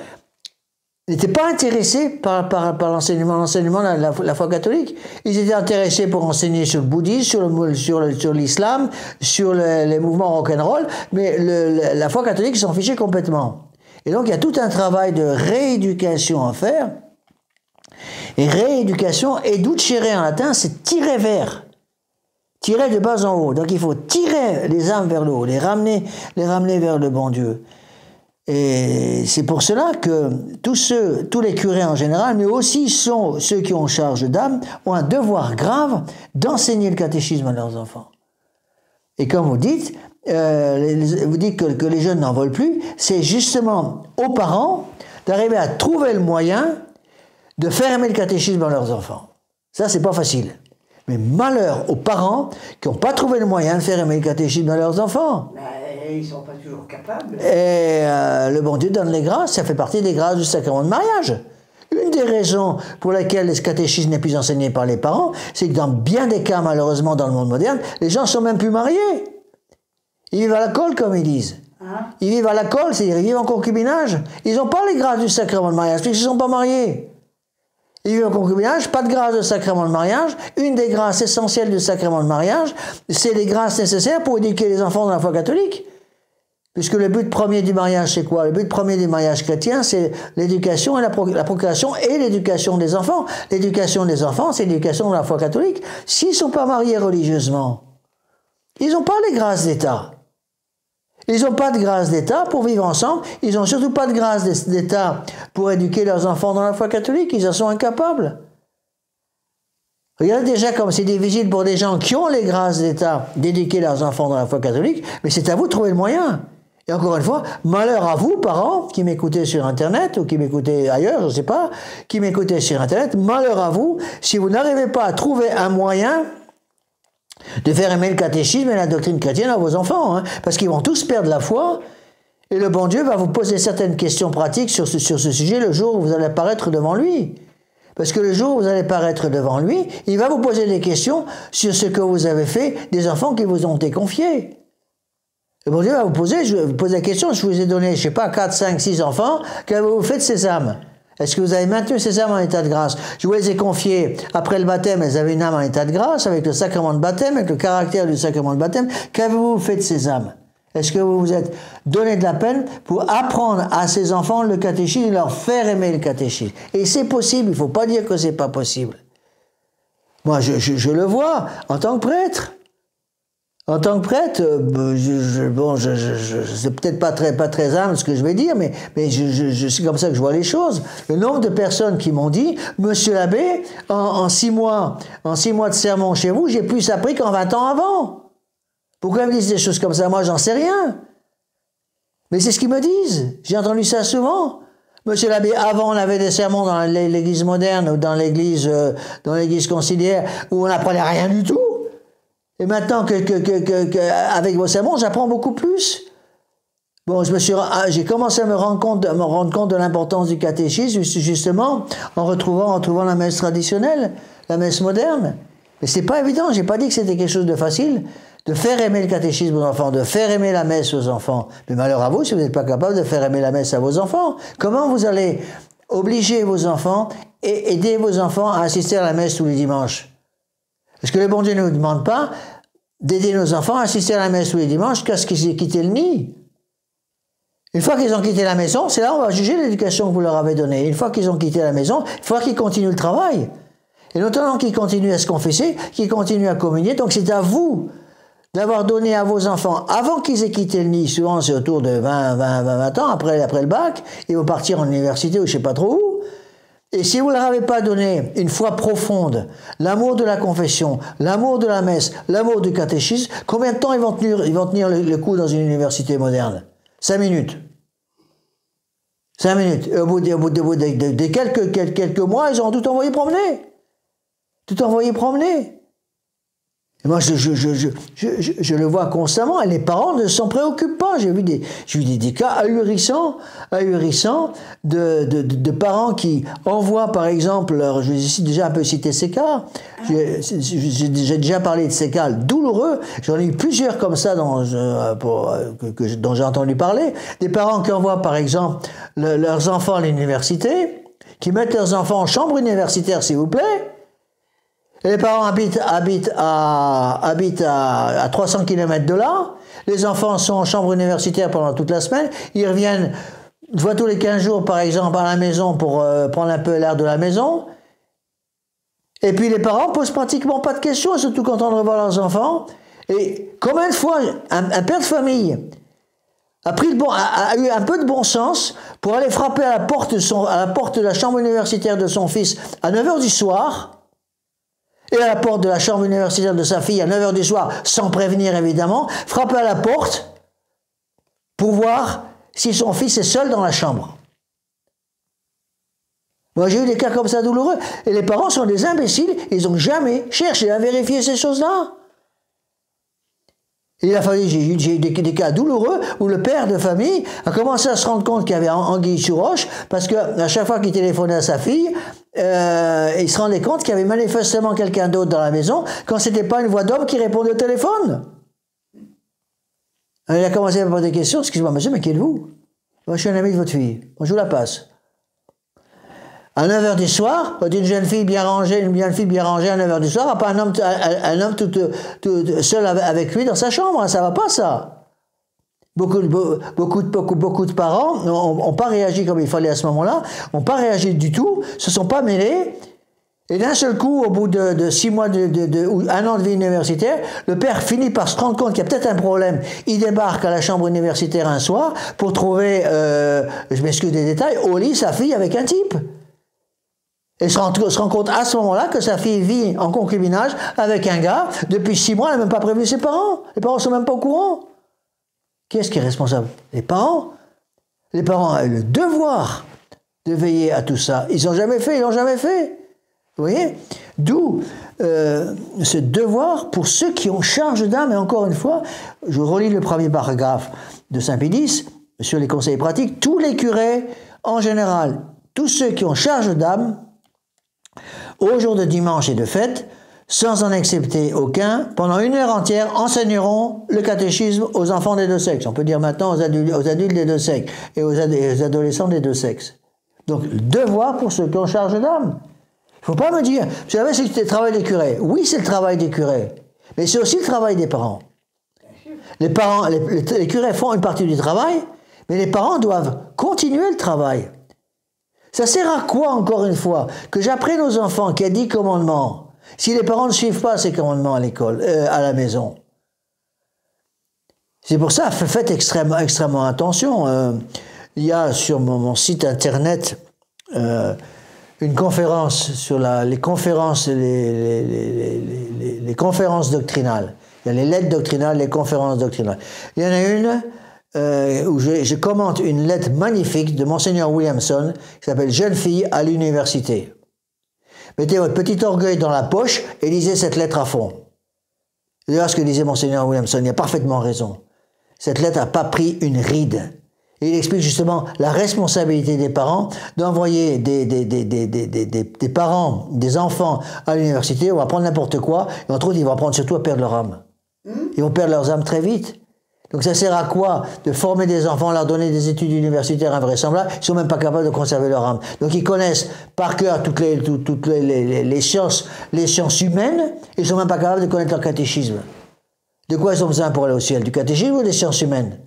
n'étaient pas intéressés par l'enseignement de la foi catholique. Ils étaient intéressés pour enseigner sur le bouddhisme, sur l'islam, sur les mouvements rock'n'roll, mais la foi catholique, ils s'en fichaient complètement. Et donc il y a tout un travail de rééducation à faire. Et rééducation, educere en latin, c'est tirer vers. Tirer de bas en haut. Donc il faut tirer les âmes vers le haut, les ramener vers le bon Dieu. Et c'est pour cela que tous les curés en général, mais aussi ceux qui ont charge d'âme, ont un devoir grave d'enseigner le catéchisme à leurs enfants. Et comme vous dites que les jeunes n'en veulent plus, c'est justement aux parents d'arriver à trouver le moyen de faire aimer le catéchisme à leurs enfants. Ça, c'est pas facile. Mais malheur aux parents qui n'ont pas trouvé le moyen de faire aimer le catéchisme à leurs enfants.
Ils ne sont pas toujours capables.
Et le bon Dieu donne les grâces, ça fait partie des grâces du sacrement de mariage. Une des raisons pour lesquelles le catéchisme n'est plus enseigné par les parents, c'est que dans bien des cas, malheureusement, dans le monde moderne, les gens ne sont même plus mariés. Ils vivent à la colle, comme ils disent.
Hein?
Ils vivent à la colle, c'est-à-dire ils vivent en concubinage. Ils n'ont pas les grâces du sacrement de mariage, parce qu'ils ne sont pas mariés. Ils vivent en concubinage, pas de grâce de sacrement de mariage. Une des grâces essentielles du sacrement de mariage, c'est les grâces nécessaires pour éduquer les enfants dans la foi catholique. Puisque le but premier du mariage, c'est quoi? Le but premier du mariage chrétien, c'est l'éducation et la procréation et l'éducation des enfants. L'éducation des enfants, c'est l'éducation de la foi catholique. S'ils ne sont pas mariés religieusement, ils n'ont pas les grâces d'État. Ils n'ont pas de grâce d'État pour vivre ensemble. Ils n'ont surtout pas de grâce d'État pour éduquer leurs enfants dans la foi catholique. Ils en sont incapables. Regardez déjà comme c'est difficile pour des gens qui ont les grâces d'État d'éduquer leurs enfants dans la foi catholique, mais c'est à vous de trouver le moyen. Et encore une fois, malheur à vous, parents, qui m'écoutez sur Internet, ou qui m'écoutez ailleurs, je ne sais pas, qui m'écoutez sur Internet, malheur à vous, si vous n'arrivez pas à trouver un moyen de faire aimer le catéchisme et la doctrine chrétienne à vos enfants, hein, parce qu'ils vont tous perdre la foi, et le bon Dieu va vous poser certaines questions pratiques sur ce sujet le jour où vous allez apparaître devant lui. Parce que le jour où vous allez paraître devant lui, il va vous poser des questions sur ce que vous avez fait des enfants qui vous ont été confiés. Le bon Dieu va vous poser la question, je vous ai donné, je ne sais pas, 4, 5, 6 enfants, qu'avez-vous fait de ces âmes? Est-ce que vous avez maintenu ces âmes en état de grâce? Je vous les ai confiées après le baptême, elles avaient une âme en état de grâce, avec le sacrement de baptême, avec le caractère du sacrement de baptême. Qu'avez-vous fait de ces âmes? Est-ce que vous vous êtes donné de la peine pour apprendre à ces enfants le catéchisme et leur faire aimer le catéchisme? Et c'est possible, il ne faut pas dire que ce n'est pas possible. Moi, je le vois en tant que prêtre. En tant que prêtre, c'est peut-être pas très humble ce que je vais dire, mais c'est comme ça que je vois les choses. Le nombre de personnes qui m'ont dit, Monsieur l'abbé, en 6 mois de sermon chez vous, j'ai plus appris qu'en 20 ans avant. Pourquoi ils me disent des choses comme ça? Moi, j'en sais rien. Mais c'est ce qu'ils me disent. J'ai entendu ça souvent. Monsieur l'abbé, avant, on avait des sermons dans l'église moderne ou dans l'église conciliaire où on n'apprenait rien du tout. Et maintenant avec vos sermons, j'apprends beaucoup plus. Bon, j'ai commencé à me rendre compte de l'importance du catéchisme, justement, en retrouvant la messe traditionnelle, la messe moderne. Mais c'est pas évident, j'ai pas dit que c'était quelque chose de facile, de faire aimer le catéchisme aux enfants, de faire aimer la messe aux enfants. Mais malheur à vous si vous n'êtes pas capable de faire aimer la messe à vos enfants. Comment vous allez obliger vos enfants et aider vos enfants à assister à la messe tous les dimanches? Parce que le bon Dieu ne nous demande pas d'aider nos enfants à assister à la messe tous les dimanches jusqu'à ce qu'ils aient quitté le nid. Une fois qu'ils ont quitté la maison, c'est là où on va juger l'éducation que vous leur avez donnée. Une fois qu'ils ont quitté la maison, il faut qu'ils continuent le travail. Et notamment qu'ils continuent à se confesser, qu'ils continuent à communier. Donc c'est à vous d'avoir donné à vos enfants, avant qu'ils aient quitté le nid, souvent c'est autour de 20 ans, après le bac, ils vont partir en université ou je ne sais pas trop où. Et si vous ne leur avez pas donné une foi profonde, l'amour de la confession, l'amour de la messe, l'amour du catéchisme, combien de temps ils vont tenir le coup dans une université moderne? 5 minutes. 5 minutes. Et au bout de quelques mois, ils auront tout envoyé promener. Tout envoyé promener. Et moi, je le vois constamment, et les parents ne s'en préoccupent pas. J'ai vu des cas ahurissants de parents qui envoient, par exemple, je vais déjà un peu citer ces cas, j'ai déjà parlé de ces cas douloureux, j'en ai eu plusieurs comme ça dont j'ai entendu parler, des parents qui envoient, par exemple, leurs enfants à l'université, qui mettent leurs enfants en chambre universitaire, s'il vous plaît. Et les parents habitent à 300 km de là. Les enfants sont en chambre universitaire pendant toute la semaine. Ils reviennent une fois tous les 15 jours, par exemple, à la maison pour prendre un peu l'air de la maison. Et puis les parents posent pratiquement pas de questions, ils sont tout contents de revoir leurs enfants. Et combien de fois un père de famille a eu un peu de bon sens pour aller frapper à la porte de la chambre universitaire de son fils à 9h du soir, et à la porte de la chambre universitaire de sa fille à 9h du soir, sans prévenir évidemment, frapper à la porte pour voir si son fils est seul dans la chambre. Moi, j'ai eu des cas comme ça douloureux. Et les parents sont des imbéciles, ils n'ont jamais cherché à vérifier ces choses-là. Il a fallu, j'ai eu des cas douloureux où le père de famille a commencé à se rendre compte qu'il y avait anguille sous roche, parce qu'à chaque fois qu'il téléphonait à sa fille, il se rendait compte qu'il y avait manifestement quelqu'un d'autre dans la maison, quand c'était pas une voix d'homme qui répondait au téléphone. Alors, il a commencé à me poser des questions. Excusez-moi, monsieur, mais qui êtes-vous? Moi, je suis un ami de votre fille. Moi, je vous la passe. À 9h du soir, quand une jeune fille bien rangée, à 9h du soir, pas un homme tout seul avec lui dans sa chambre, hein, ça va pas, ça. Beaucoup de parents n'ont pas réagi comme il fallait à ce moment-là, n'ont pas réagi du tout, se sont pas mêlés, et d'un seul coup, au bout de 6 mois ou 1 an de vie universitaire, le père finit par se rendre compte qu'il y a peut-être un problème. Il débarque à la chambre universitaire un soir pour trouver, je m'excuse des détails, au lit sa fille avec un type. Et se rend compte à ce moment-là que sa fille vit en concubinage avec un gars. Depuis 6 mois, elle n'a même pas prévenu ses parents. Les parents ne sont même pas au courant. Qui est-ce qui est responsable? Les parents. Les parents ont le devoir de veiller à tout ça. Ils l'ont jamais fait. Vous voyez? D'où ce devoir pour ceux qui ont charge d'âme. Et encore une fois, je relis le premier paragraphe de Saint-Pédis sur les conseils pratiques. Tous les curés, en général, tous ceux qui ont charge d'âme, au jour de dimanche et de fête, sans en accepter aucun, pendant 1 heure entière, enseigneront le catéchisme aux enfants des deux sexes. On peut dire maintenant aux adultes des deux sexes et aux adolescents des deux sexes. Donc, le devoir pour ceux qui ont charge d'âme. Il ne faut pas me dire, vous savez, c'est le travail des curés. Oui, c'est le travail des curés, mais c'est aussi le travail des parents. Les curés font une partie du travail, mais les parents doivent continuer le travail. Ça sert à quoi, encore une fois, que j'apprenne aux enfants qu'il y a 10 commandements, si les parents ne suivent pas ces commandements à l'école, à la maison? C'est pour ça, faites extrêmement attention. Il y a sur mon site internet une conférence sur les conférences doctrinales. Il y a les lettres doctrinales, les conférences doctrinales. Il y en a une où je commente une lettre magnifique de Monseigneur Williamson qui s'appelle « Jeune fille à l'université ». Mettez votre petit orgueil dans la poche et lisez cette lettre à fond. Vous verrez ce que disait Monseigneur Williamson, il a parfaitement raison. Cette lettre n'a pas pris une ride. Et il explique justement la responsabilité des parents d'envoyer des parents, des enfants à l'université, on va prendre n'importe quoi, et entre autres, ils vont apprendre surtout à perdre leur âme. Ils vont perdre leurs âmes très vite. Donc ça sert à quoi de former des enfants, leur donner des études universitaires invraisemblables? Ils sont même pas capables de conserver leur âme. Donc ils connaissent par cœur toutes les sciences humaines, ils sont même pas capables de connaître leur catéchisme. De quoi ils ont besoin pour aller au ciel? Du catéchisme ou des sciences humaines?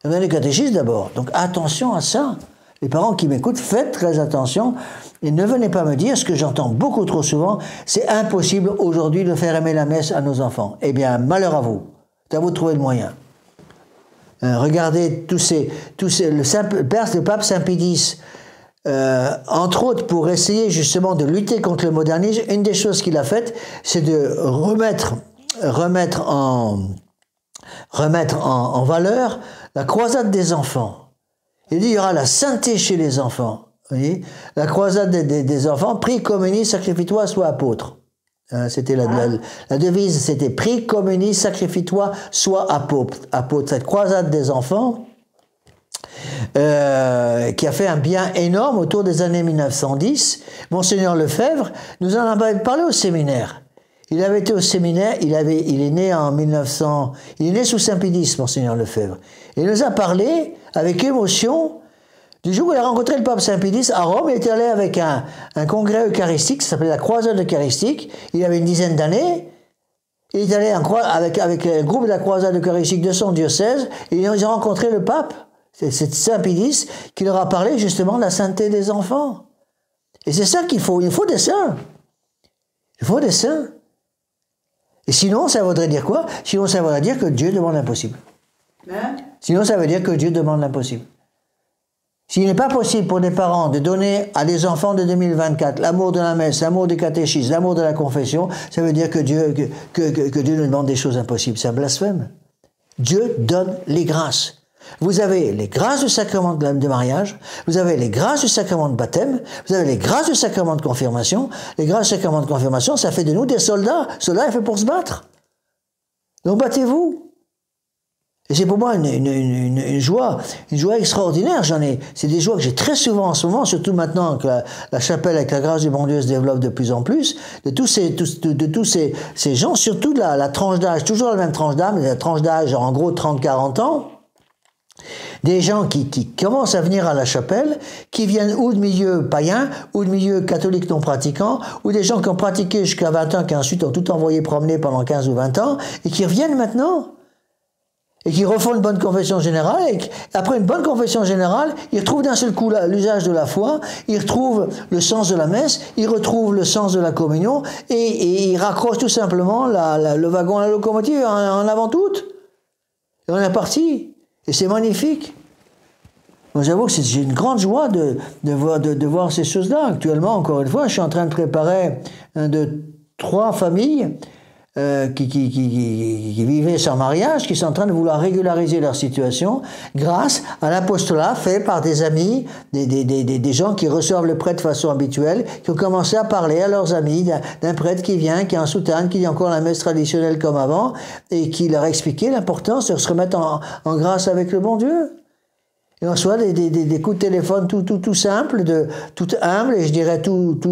Ils ont besoin du catéchisme d'abord. Donc attention à ça. Les parents qui m'écoutent, faites très attention et ne venez pas me dire ce que j'entends beaucoup trop souvent, c'est impossible aujourd'hui de faire aimer la messe à nos enfants. Eh bien, malheur à vous. C'est à vous de trouver le moyen. Regardez le pape Saint-Pédis, entre autres pour essayer justement de lutter contre le modernisme, une des choses qu'il a faites, c'est de remettre en valeur la croisade des enfants. Il dit il y aura la sainteté chez les enfants. Vous voyez, la croisade des enfants, prie, communie, sacrifie-toi, sois apôtre. C'était la devise, c'était prie, communie, sacrifie-toi, sois apôtre. Cette croisade des enfants qui a fait un bien énorme autour des années 1910. Monseigneur Lefebvre nous en a parlé au séminaire. Il avait été au séminaire, il est né en 1900, il est né sous Saint-Pédis, Monseigneur Lefebvre. Il nous a parlé avec émotion du jour où il a rencontré le pape Saint-Pédis à Rome. Il était allé avec un congrès eucharistique, ça s'appelait la croisade eucharistique. Il avait une dizaine d'années. Il est allé avec un groupe de la croisade eucharistique de son diocèse et ils ont rencontré le pape. C'est Saint Pie X qui leur a parlé justement de la sainteté des enfants. Et c'est ça qu'il faut. Il faut des saints. Il faut des saints. Et sinon, ça voudrait dire quoi? Sinon, ça voudrait dire que Dieu demande l'impossible.
Hein?
Sinon, ça veut dire que Dieu demande l'impossible. S'il n'est pas possible pour des parents de donner à des enfants de 2024 l'amour de la messe, l'amour du catéchisme, l'amour de la confession, ça veut dire que Dieu nous demande des choses impossibles. C'est un blasphème. Dieu donne les grâces. Vous avez les grâces du sacrement de mariage, vous avez les grâces du sacrement de baptême, vous avez les grâces du sacrement de confirmation. Les grâces du sacrement de confirmation, ça fait de nous des soldats. Soldats, est fait pour se battre. Donc battez-vous. Et c'est pour moi une joie extraordinaire. C'est des joies que j'ai très souvent en ce moment, surtout maintenant que la chapelle avec la grâce du bon Dieu se développe de plus en plus, de tous ces gens, surtout de la tranche d'âge, toujours la même tranche d'âge, la tranche d'âge en gros 30-40 ans, des gens qui commencent à venir à la chapelle, qui viennent ou de milieux païens, ou de milieux catholiques non pratiquants, ou des gens qui ont pratiqué jusqu'à 20 ans, qui ensuite ont tout envoyé promener pendant 15 ou 20 ans, et qui reviennent maintenant. Et qui refont une bonne confession générale, et après une bonne confession générale, ils retrouvent d'un seul coup l'usage de la foi, ils retrouvent le sens de la messe, ils retrouvent le sens de la communion, et ils raccrochent tout simplement le wagon à la locomotive en avant toute. Et on est parti. Et c'est magnifique. Moi, j'avoue que j'ai une grande joie de voir ces choses-là. Actuellement, encore une fois, je suis en train de préparer 3 familles qui vivaient sans mariage, qui sont en train de vouloir régulariser leur situation grâce à l'apostolat fait par des amis, des gens qui reçoivent le prêtre de façon habituelle, qui ont commencé à parler à leurs amis d'un prêtre qui vient, qui est en soutane, qui dit encore la messe traditionnelle comme avant, et qui leur a expliqué l'importance de se remettre en grâce avec le bon Dieu. Et on reçoit des coups de téléphone tout simples, tout humbles, et je dirais tout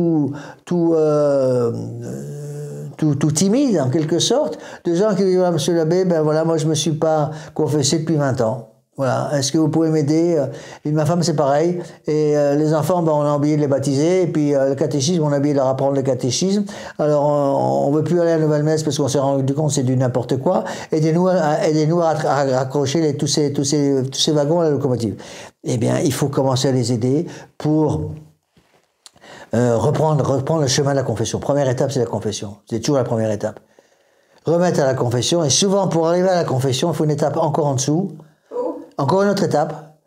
timide en quelque sorte, de gens qui disent, monsieur l'abbé, ben voilà, moi je me suis pas confessé depuis 20 ans. Voilà, est-ce que vous pouvez m'aider? Et ma femme c'est pareil, et les enfants, ben, on a oublié de les baptiser, et puis le catéchisme, on a oublié de leur apprendre le catéchisme, alors on veut plus aller à la nouvelle messe parce qu'on s'est rendu compte que c'est du n'importe quoi. Aidez-nous à raccrocher tous ces wagons à la locomotive. Eh bien, il faut commencer à les aider pour reprendre le chemin de la confession. Première étape, c'est la confession. C'est toujours la première étape. Remettre à la confession, et souvent pour arriver à la confession, il faut une étape encore en dessous. Encore une autre étape.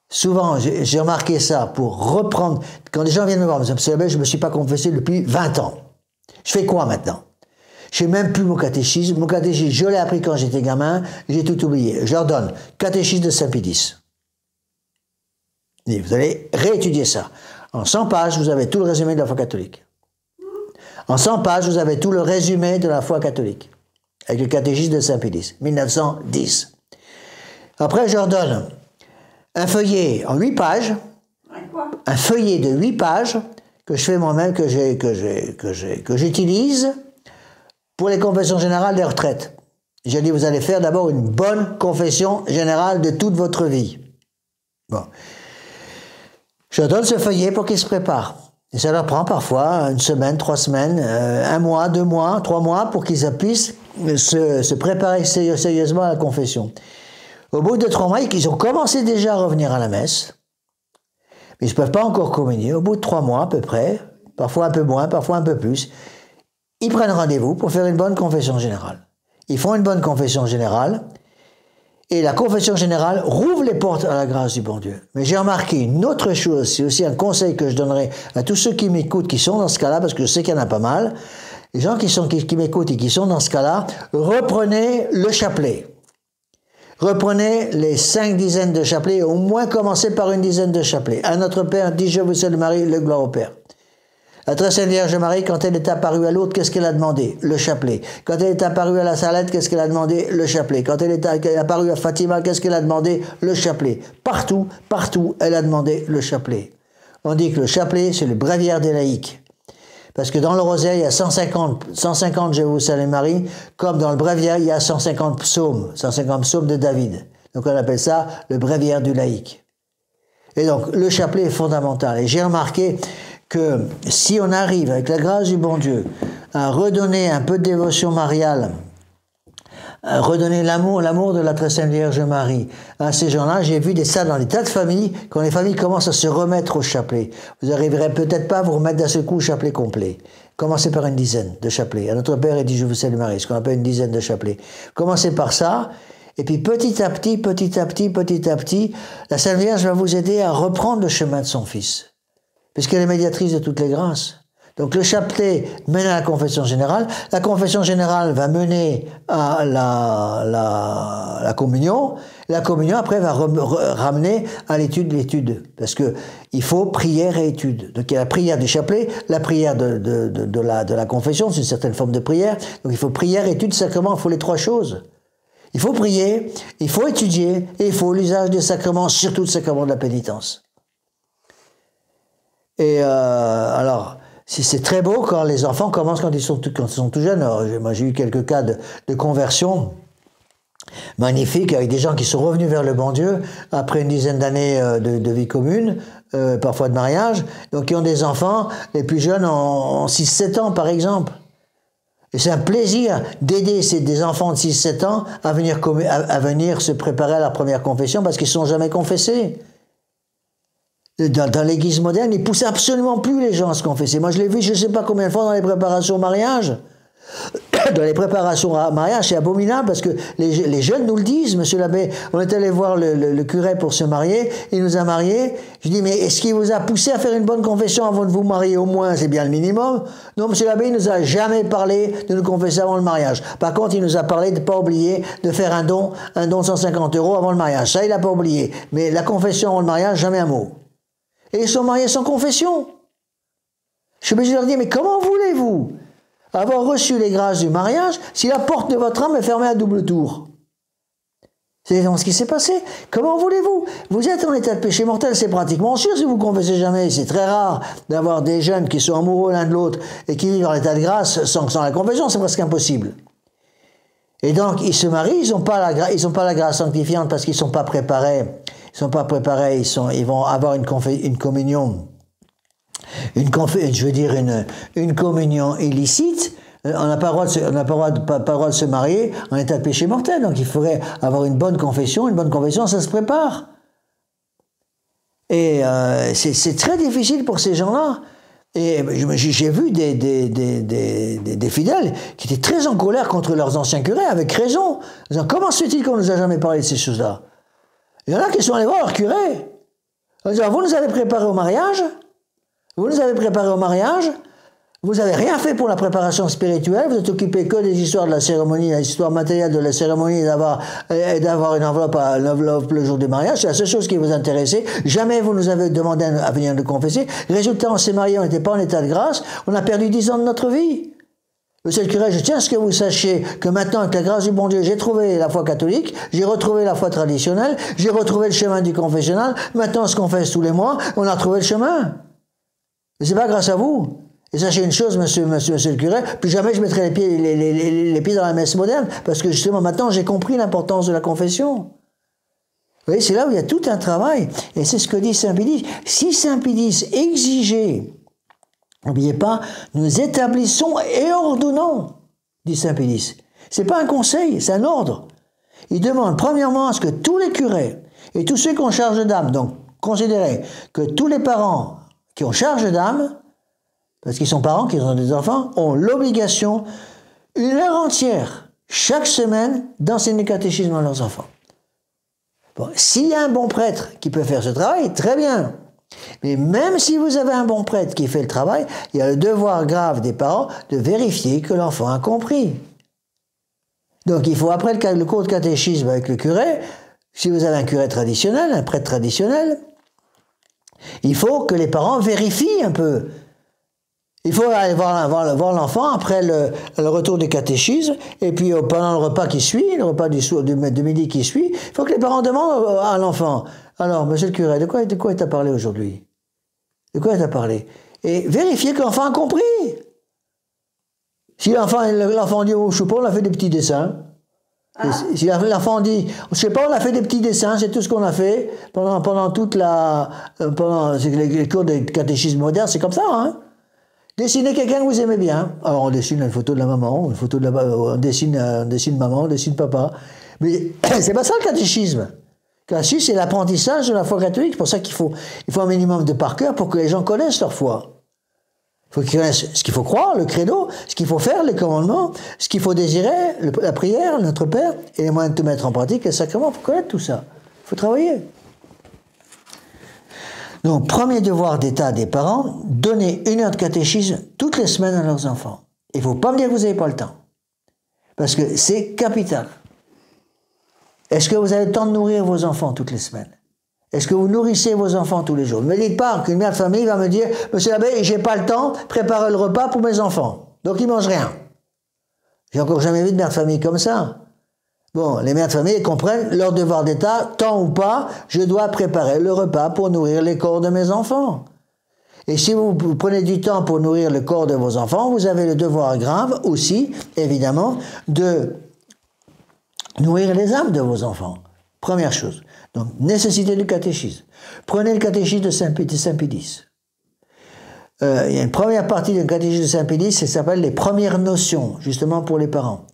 Souvent, j'ai remarqué ça, pour reprendre, quand les gens viennent me voir, monsieur l'abbé, je ne me suis pas confessé depuis 20 ans. Je fais quoi maintenant? Je n'ai même plus mon catéchisme. Mon catéchisme, je l'ai appris quand j'étais gamin, j'ai tout oublié. Je leur donne catéchisme de Saint Pie X. Et vous allez réétudier ça. En 100 pages, vous avez tout le résumé de la foi catholique. En 100 pages, vous avez tout le résumé de la foi catholique. Avec le catéchisme de Saint Pie X, 1910. Après, je leur donne un feuillet en 8 pages, un feuillet de 8 pages que je fais moi-même, que j'utilise pour les confessions générales des retraites. J'ai dit, vous allez faire d'abord une bonne confession générale de toute votre vie. Bon. Je leur donne ce feuillet pour qu'ils se préparent. Et ça leur prend parfois 1 semaine, 3 semaines, 1 mois, 2 mois, 3 mois pour qu'ils puissent se préparer sérieusement à la confession. Au bout de 3 mois, ils ont commencé déjà à revenir à la messe, mais ils ne peuvent pas encore communier. Au bout de 3 mois à peu près, parfois un peu moins, parfois un peu plus, ils prennent rendez-vous pour faire une bonne confession générale. Ils font une bonne confession générale, et la confession générale rouvre les portes à la grâce du bon Dieu. Mais j'ai remarqué une autre chose, c'est aussi un conseil que je donnerai à tous ceux qui m'écoutent, qui sont dans ce cas-là, parce que je sais qu'il y en a pas mal. Les gens qui m'écoutent et qui sont dans ce cas-là, reprenez le chapelet. Reprenez les 5 dizaines de chapelets, au moins commencez par une dizaine de chapelets. À notre Père, dis je vous salue Marie, le gloire au Père. La très sainte Vierge Marie, quand elle est apparue à l'autre, qu'est-ce qu'elle a demandé? Le chapelet. Quand elle est apparue à la Salette, qu'est-ce qu'elle a demandé? Le chapelet. Quand elle est apparue à Fatima, qu'est-ce qu'elle a demandé? Le chapelet. Partout, elle a demandé le chapelet. On dit que le chapelet, c'est le bréviaire des laïcs. Parce que dans le rosaire, il y a 150 Je vous salue Marie, comme dans le bréviaire, il y a 150 psaumes de David. Donc on appelle ça le bréviaire du laïc. Et donc le chapelet est fondamental. Et j'ai remarqué que si on arrive, avec la grâce du bon Dieu, à redonner un peu de dévotion mariale redonner l'amour de la très sainte Vierge Marie à ces gens-là. J'ai vu ça dans des tas de familles, quand les familles commencent à se remettre au chapelet. Vous arriverez peut-être pas à vous remettre d'un seul coup au chapelet complet. Commencez par une dizaine de chapelets. À notre Père et dit je vous salue Marie, ce qu'on appelle une dizaine de chapelets. Commencez par ça, et puis petit à petit, la Sainte Vierge va vous aider à reprendre le chemin de son Fils, puisqu'elle est médiatrice de toutes les grâces. Donc le chapelet mène à la confession générale. La confession générale va mener à la communion. La communion, après, va ramener à l'étude. Parce que il faut prière et étude. Donc il y a la prière du chapelet, la prière de la confession, c'est une certaine forme de prière. Donc il faut prière, étude, sacrement, il faut les trois choses. Il faut prier, il faut étudier, et il faut l'usage des sacrements, surtout le sacrement de la pénitence. Et alors... C'est très beau quand les enfants commencent quand ils sont tout jeunes. Alors, moi, j'ai eu quelques cas de conversion magnifiques avec des gens qui sont revenus vers le bon Dieu après une dizaine d'années de vie commune, parfois de mariage, donc qui ont des enfants, les plus jeunes en 6-7 ans par exemple. Et c'est un plaisir d'aider des enfants de 6-7 ans à venir se préparer à leur première confession parce qu'ils ne sont jamais confessés. Dans l'église moderne, ils poussent absolument plus les gens à se confesser. Moi, je l'ai vu, je ne sais pas combien de fois dans les préparations au mariage. Dans les préparations au mariage, c'est abominable parce que les jeunes nous le disent, monsieur l'abbé. On est allé voir le curé pour se marier, il nous a mariés. Je dis, mais est-ce qu'il vous a poussé à faire une bonne confession avant de vous marier au moins? C'est bien le minimum. Non, monsieur l'abbé, il ne nous a jamais parlé de nous confesser avant le mariage. Par contre, il nous a parlé de ne pas oublier de faire un don de 150 € avant le mariage. Ça, il n'a pas oublié. Mais la confession avant le mariage, jamais un mot. Et ils sont mariés sans confession. Je suis obligé de leur dire, mais comment voulez-vous avoir reçu les grâces du mariage si la porte de votre âme est fermée à double tour? C'est ce qui s'est passé. Comment voulez-vous? Vous êtes en état de péché mortel, c'est pratiquement sûr si vous ne confessez jamais. C'est très rare d'avoir des jeunes qui sont amoureux l'un de l'autre et qui vivent en état de grâce sans la confession, c'est presque impossible. Et donc, ils se marient, ils n'ont pas la grâce sanctifiante parce qu'ils ne sont pas préparés. Ils sont pas préparés, ils vont avoir une communion, une communion illicite. On n'a pas le droit de se marier en état de péché mortel. Donc il faudrait avoir une bonne confession. Une bonne confession, ça se prépare. Et c'est très difficile pour ces gens-là. Et j'ai vu des fidèles qui étaient très en colère contre leurs anciens curés, avec raison. En disant, comment se fait-il qu'on ne nous a jamais parlé de ces choses-là? Il y en a qui sont allés voir leur curé. En disant, vous nous avez préparé au mariage, vous n'avez rien fait pour la préparation spirituelle, vous êtes occupé que des histoires de la cérémonie, des histoires matérielles de la cérémonie, et d'avoir une enveloppe le jour du mariage, c'est la seule chose qui vous intéressait. Jamais vous nous avez demandé à venir nous confesser. Résultat, on s'est mariés, on n'était pas en état de grâce, on a perdu 10 ans de notre vie. Monsieur le curé, je tiens à ce que vous sachiez que maintenant, avec la grâce du bon Dieu, j'ai trouvé la foi catholique, j'ai retrouvé la foi traditionnelle, j'ai retrouvé le chemin du confessionnal, maintenant on se confesse tous les mois, on a retrouvé le chemin. Mais c'est pas grâce à vous. Et sachez une chose, monsieur le curé, plus jamais je mettrai les pieds dans la messe moderne, parce que justement maintenant j'ai compris l'importance de la confession. Vous voyez, c'est là où il y a tout un travail, et c'est ce que dit Saint Pédis. Si Saint Pédis exigeait, n'oubliez pas, nous établissons et ordonnons, dit Saint Pédis. C'est pas un conseil, c'est un ordre. Il demande premièrement à ce que tous les curés et tous ceux qui ont charge d'âme, donc considérez que tous les parents qui ont charge d'âme, parce qu'ils sont parents, qu'ils ont des enfants, ont l'obligation, une heure entière, chaque semaine, d'enseigner le catéchisme à leurs enfants. Bon, s'il y a un bon prêtre qui peut faire ce travail, très bien. Mais même si vous avez un bon prêtre qui fait le travail, il y a le devoir grave des parents de vérifier que l'enfant a compris. Donc il faut, après le cours de catéchisme avec le curé, si vous avez un curé traditionnel, un prêtre traditionnel, il faut que les parents vérifient un peu. Il faut aller voir l'enfant après le retour du catéchisme, et puis pendant le repas qui suit, le repas du midi qui suit, il faut que les parents demandent à l'enfant, alors, monsieur le curé, de quoi il t'a parlé aujourd'hui? De quoi il t'a parlé? Et vérifier que l'enfant a compris. Si l'enfant dit, oh, je sais pas, on a fait des petits dessins. Ah. Si l'enfant dit, je sais pas, on a fait des petits dessins, c'est tout ce qu'on a fait pendant les cours de catéchisme moderne, c'est comme ça, hein. Dessinez quelqu'un que vous aimez bien. Alors on dessine une photo de la maman, une photo de la, on dessine maman, on dessine papa. Mais c'est pas ça le catéchisme. Le catéchisme, c'est l'apprentissage de la foi catholique. C'est pour ça qu'il faut un minimum de par cœur pour que les gens connaissent leur foi. Il faut qu'ils connaissent ce qu'il faut croire, le credo, ce qu'il faut faire, les commandements, ce qu'il faut désirer, la prière, notre Père, et les moyens de tout mettre en pratique, les sacrements. Il faut connaître tout ça. Il faut travailler. Donc, premier devoir d'État des parents, donner 1 heure de catéchisme toutes les semaines à leurs enfants. Il ne faut pas me dire que vous n'avez pas le temps. Parce que c'est capital. Est-ce que vous avez le temps de nourrir vos enfants toutes les semaines? Est-ce que vous nourrissez vos enfants tous les jours? Ne me dites pas qu'une mère de famille va me dire « Monsieur l'abbé, j'ai pas le temps, préparez le repas pour mes enfants. Donc ils mangent rien. » J'ai encore jamais vu de mère de famille comme ça. Bon, les mères de famille comprennent leur devoir d'État, temps ou pas, je dois préparer le repas pour nourrir les corps de mes enfants. Et si vous prenez du temps pour nourrir le corps de vos enfants, vous avez le devoir grave aussi, évidemment, de nourrir les âmes de vos enfants. Première chose. Donc, nécessité du catéchisme. Prenez le catéchisme de Saint-Pédis. Il y a une première partie du catéchisme de Saint-Pédis, ça s'appelle les premières notions, justement pour les parents.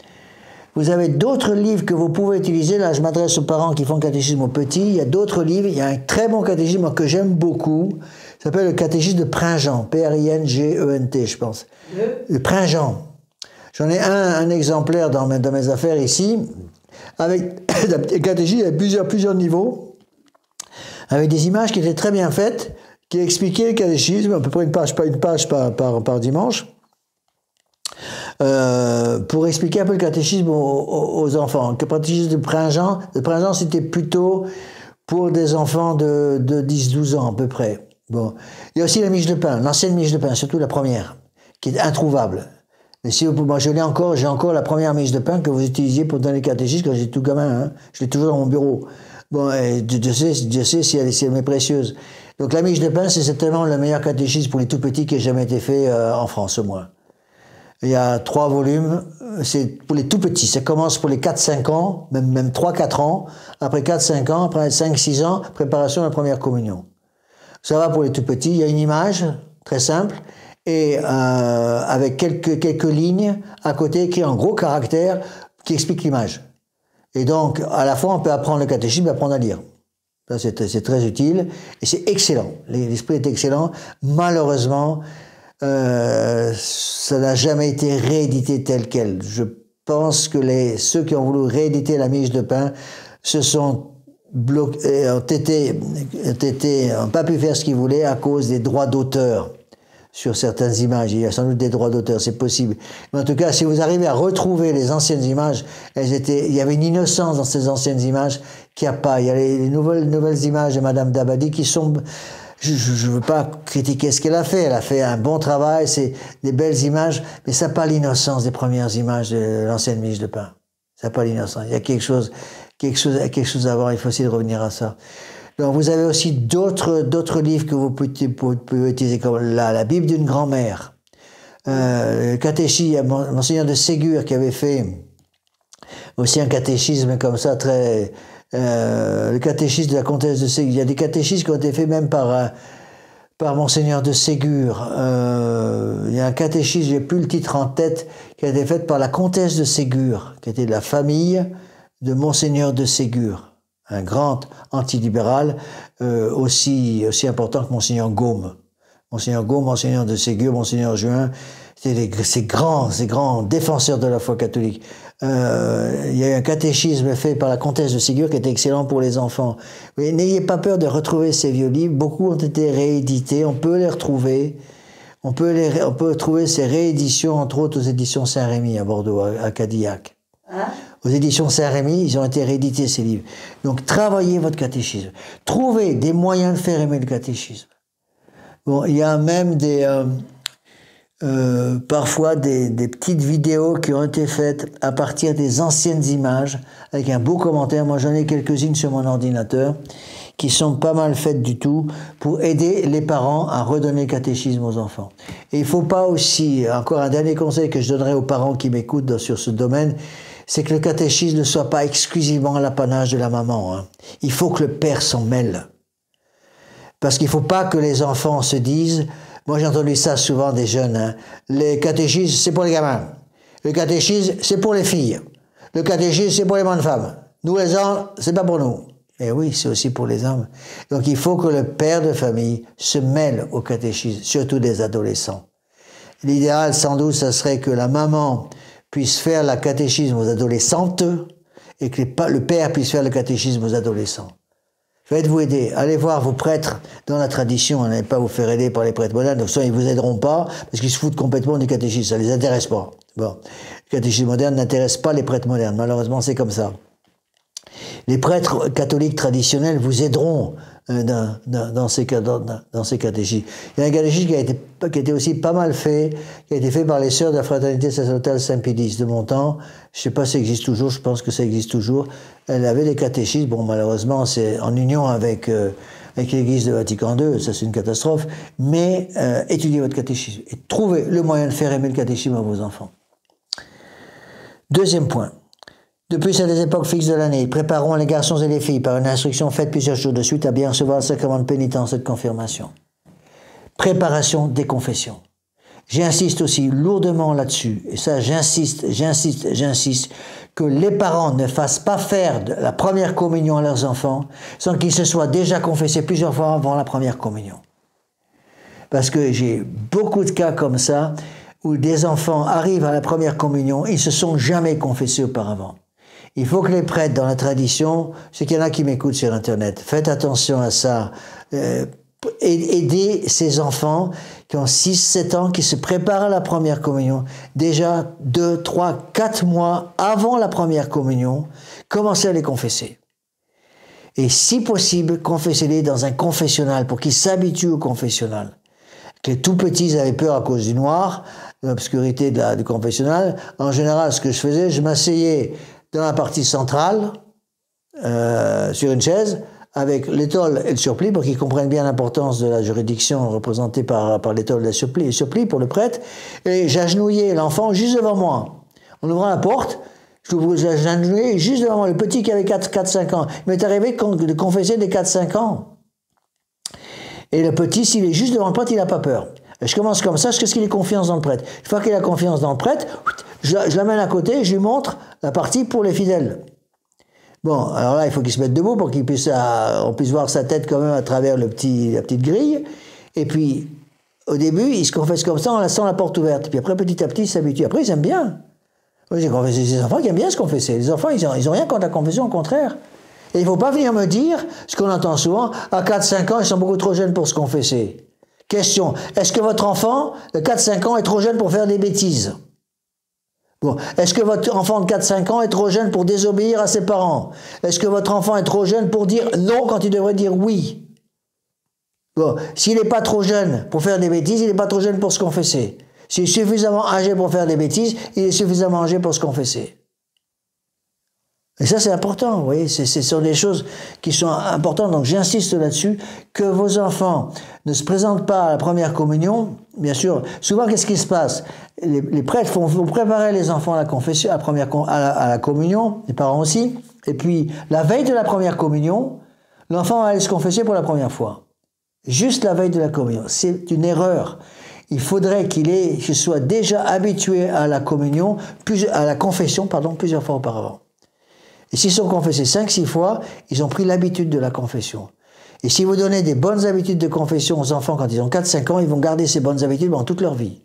Vous avez d'autres livres que vous pouvez utiliser. Là, je m'adresse aux parents qui font le catéchisme aux petits. Il y a d'autres livres. Il y a un très bon catéchisme que j'aime beaucoup. Ça s'appelle le catéchisme de Pringent. P-R-I-N-G-E-N-T, je pense. Le Pringent. J'en ai un exemplaire dans mes affaires ici. Avec le catéchisme, il y a plusieurs niveaux. Avec des images qui étaient très bien faites, qui expliquaient le catéchisme, à peu près une page par dimanche. Pour expliquer un peu le catéchisme aux enfants. Le catéchisme de Pringent, c'était plutôt pour des enfants de 10-12 ans à peu près. Bon. Il y a aussi la miche de pain, l'ancienne miche de pain, surtout la première, qui est introuvable. Mais si moi j'ai encore la première miche de pain que vous utilisiez pour donner le catéchisme quand j'étais tout gamin. Hein. Je l'ai toujours dans mon bureau. Bon, et Dieu sait si elle m'est précieuse. Donc la miche de pain, c'est certainement le meilleur catéchisme pour les tout petits qui ait jamais été fait en France au moins. Il y a 3 volumes, c'est pour les tout petits. Ça commence pour les 4-5 ans, même 3-4 ans. Après 4-5 ans, après 5-6 ans, préparation de la première communion. Ça va pour les tout petits. Il y a une image, très simple, et avec quelques lignes à côté, écrites en gros caractères, qui expliquent l'image. Et donc, à la fois, on peut apprendre le catéchisme et apprendre à lire. Ça, c'est très utile, et c'est excellent. L'esprit est excellent. Malheureusement, ça n'a jamais été réédité tel quel. Je pense que ceux qui ont voulu rééditer la miche de pain se sont bloqués, ont pas pu faire ce qu'ils voulaient à cause des droits d'auteur sur certaines images. Il y a sans doute des droits d'auteur, c'est possible. Mais en tout cas, si vous arrivez à retrouver les anciennes images, il y avait une innocence dans ces anciennes images qu'il n'y a pas. Il y a les nouvelles images de Madame Dabadi qui sont... Je ne veux pas critiquer ce qu'elle a fait. Elle a fait un bon travail, c'est des belles images, mais ça n'a pas l'innocence des premières images de l'ancienne miche de pain. Ça n'a pas l'innocence. Il y a quelque chose à voir. Il faut essayer de revenir à ça. Donc vous avez aussi d'autres livres que vous pouvez utiliser, comme la Bible d'une grand-mère. Le catéchisme, il y a Monseigneur de Ségur qui avait fait aussi un catéchisme comme ça très... le catéchisme de la comtesse de Ségur. Il y a des catéchismes qui ont été faits même par Monseigneur de Ségur. Il y a un catéchisme, j'ai plus le titre en tête, qui a été fait par la comtesse de Ségur, qui était de la famille de Monseigneur de Ségur, un grand antilibéral, aussi important que Monseigneur Gaume. Monseigneur Gaume, Monseigneur de Ségur, Monseigneur Juin, c'était ces grands défenseurs de la foi catholique. Il y a eu un catéchisme fait par la comtesse de Ségur qui était excellent pour les enfants. Mais n'ayez pas peur de retrouver ces vieux livres. Beaucoup ont été réédités. On peut les retrouver. On peut trouver ces rééditions, entre autres aux éditions Saint-Rémy à Bordeaux, à Cadillac.
Hein? Aux
éditions Saint-Rémy, ils ont été réédités ces livres. Donc travaillez votre catéchisme. Trouvez des moyens de faire aimer le catéchisme. Bon, il y a même parfois des petites vidéos qui ont été faites à partir des anciennes images, avec un beau commentaire. Moi, j'en ai quelques-unes sur mon ordinateur, qui sont pas mal faites du tout, pour aider les parents à redonner le catéchisme aux enfants. Et il faut pas aussi, encore un dernier conseil que je donnerai aux parents qui m'écoutent sur ce domaine, c'est que le catéchisme ne soit pas exclusivement l'apanage de la maman. Hein. Il faut que le père s'en mêle. Parce qu'il ne faut pas que les enfants se disent Moi, j'ai entendu ça souvent des jeunes. Hein. Les catéchismes, c'est pour les gamins. Le catéchisme, c'est pour les filles. Le catéchisme, c'est pour les bonnes femmes. Nous, les hommes, c'est pas pour nous. Et oui, c'est aussi pour les hommes. Donc, il faut que le père de famille se mêle au catéchisme, surtout des adolescents. L'idéal, sans doute, ce serait que la maman puisse faire la catéchisme aux adolescentes et que le père puisse faire le catéchisme aux adolescents. Faites-vous aider. Allez voir vos prêtres dans la tradition. N'allez pas vous faire aider par les prêtres modernes. De toute façon, ils vous aideront pas parce qu'ils se foutent complètement du catéchisme. Ça les intéresse pas. Bon. Le catéchisme moderne n'intéresse pas les prêtres modernes. Malheureusement, c'est comme ça. Les prêtres catholiques traditionnels vous aideront dans ces catéchismes. Il y a un catéchisme qui a été aussi pas mal fait, qui a été fait par les sœurs de la fraternité sacerdotale Saint-Pédis de mon temps. Je sais pas si ça existe toujours, je pense que ça existe toujours. Elle avait des catéchismes, bon malheureusement c'est en union avec l'église de Vatican II, ça c'est une catastrophe, mais étudiez votre catéchisme et trouvez le moyen de faire aimer le catéchisme à vos enfants. Deuxième point. Depuis à des époques fixes de l'année, préparons les garçons et les filles par une instruction faite plusieurs jours de suite à bien recevoir le sacrement de pénitence et de confirmation. Préparation des confessions. J'insiste aussi lourdement là-dessus, et ça j'insiste, que les parents ne fassent pas faire de la première communion à leurs enfants sans qu'ils se soient déjà confessés plusieurs fois avant la première communion. Parce que j'ai beaucoup de cas comme ça, où des enfants arrivent à la première communion, ils ne se sont jamais confessés auparavant. Il faut que les prêtres, dans la tradition, c'est qu'il y en a qui m'écoutent sur Internet, faites attention à ça. Aidez ces enfants qui ont 6, 7 ans, qui se préparent à la première communion. Déjà 2, 3, 4 mois avant la première communion, commencez à les confesser. Et si possible, confessez-les dans un confessionnal pour qu'ils s'habituent au confessionnal. Les tout petits avaient peur à cause du noir, de l'obscurité du confessionnal. En général, ce que je faisais, je m'asseyais dans la partie centrale, sur une chaise, avec l'étole et le surplis, pour qu'ils comprennent bien l'importance de la juridiction représentée par l'étole et le surplis pour le prêtre, et j'agenouillais l'enfant juste devant moi. En ouvrant la porte, j'agenouillais juste devant moi, le petit qui avait 4-5 ans. Il m'est arrivé de confesser des 4-5 ans. Et le petit, s'il est juste devant le prêtre, il n'a pas peur. Et je commence comme ça, jusqu'à ce qu'il ait confiance dans le prêtre. Une fois qu'il a confiance dans le prêtre, je l'amène à côté, je lui montre la partie pour les fidèles. Bon, alors là, il faut qu'il se mette debout pour qu'on puisse voir sa tête quand même à travers la petite grille. Et puis, au début, il se confesse comme ça en laissant la porte ouverte. Puis après, petit à petit, il s'habitue. Après, ils aiment bien. Moi, j'ai confessé des enfants qui aiment bien se confesser. Les enfants, ils ont rien contre la confession, au contraire. Et il ne faut pas venir me dire, ce qu'on entend souvent, à 4-5 ans, ils sont beaucoup trop jeunes pour se confesser. Question, est-ce que votre enfant de 4-5 ans est trop jeune pour faire des bêtises? Bon. Est-ce que votre enfant de 4-5 ans est trop jeune pour désobéir à ses parents? Est-ce que votre enfant est trop jeune pour dire non quand il devrait dire oui? Bon. S'il n'est pas trop jeune pour faire des bêtises, il n'est pas trop jeune pour se confesser. S'il est suffisamment âgé pour faire des bêtises, il est suffisamment âgé pour se confesser. Et ça, c'est important, vous voyez, ce sont des choses qui sont importantes. Donc, j'insiste là-dessus, que vos enfants ne se présentent pas à la première communion. Bien sûr, souvent, qu'est-ce qui se passe? Les prêtres vont préparer les enfants à la confession, à la communion, les parents aussi. Et puis, la veille de la première communion, l'enfant va aller se confesser pour la première fois. Juste la veille de la communion. C'est une erreur. Il faudrait qu'il soit déjà habitué à la communion, à la confession, plusieurs fois auparavant. Et s'ils sont confessés 5-6 fois, ils ont pris l'habitude de la confession. Et si vous donnez des bonnes habitudes de confession aux enfants quand ils ont 4-5 ans, ils vont garder ces bonnes habitudes pendant toute leur vie.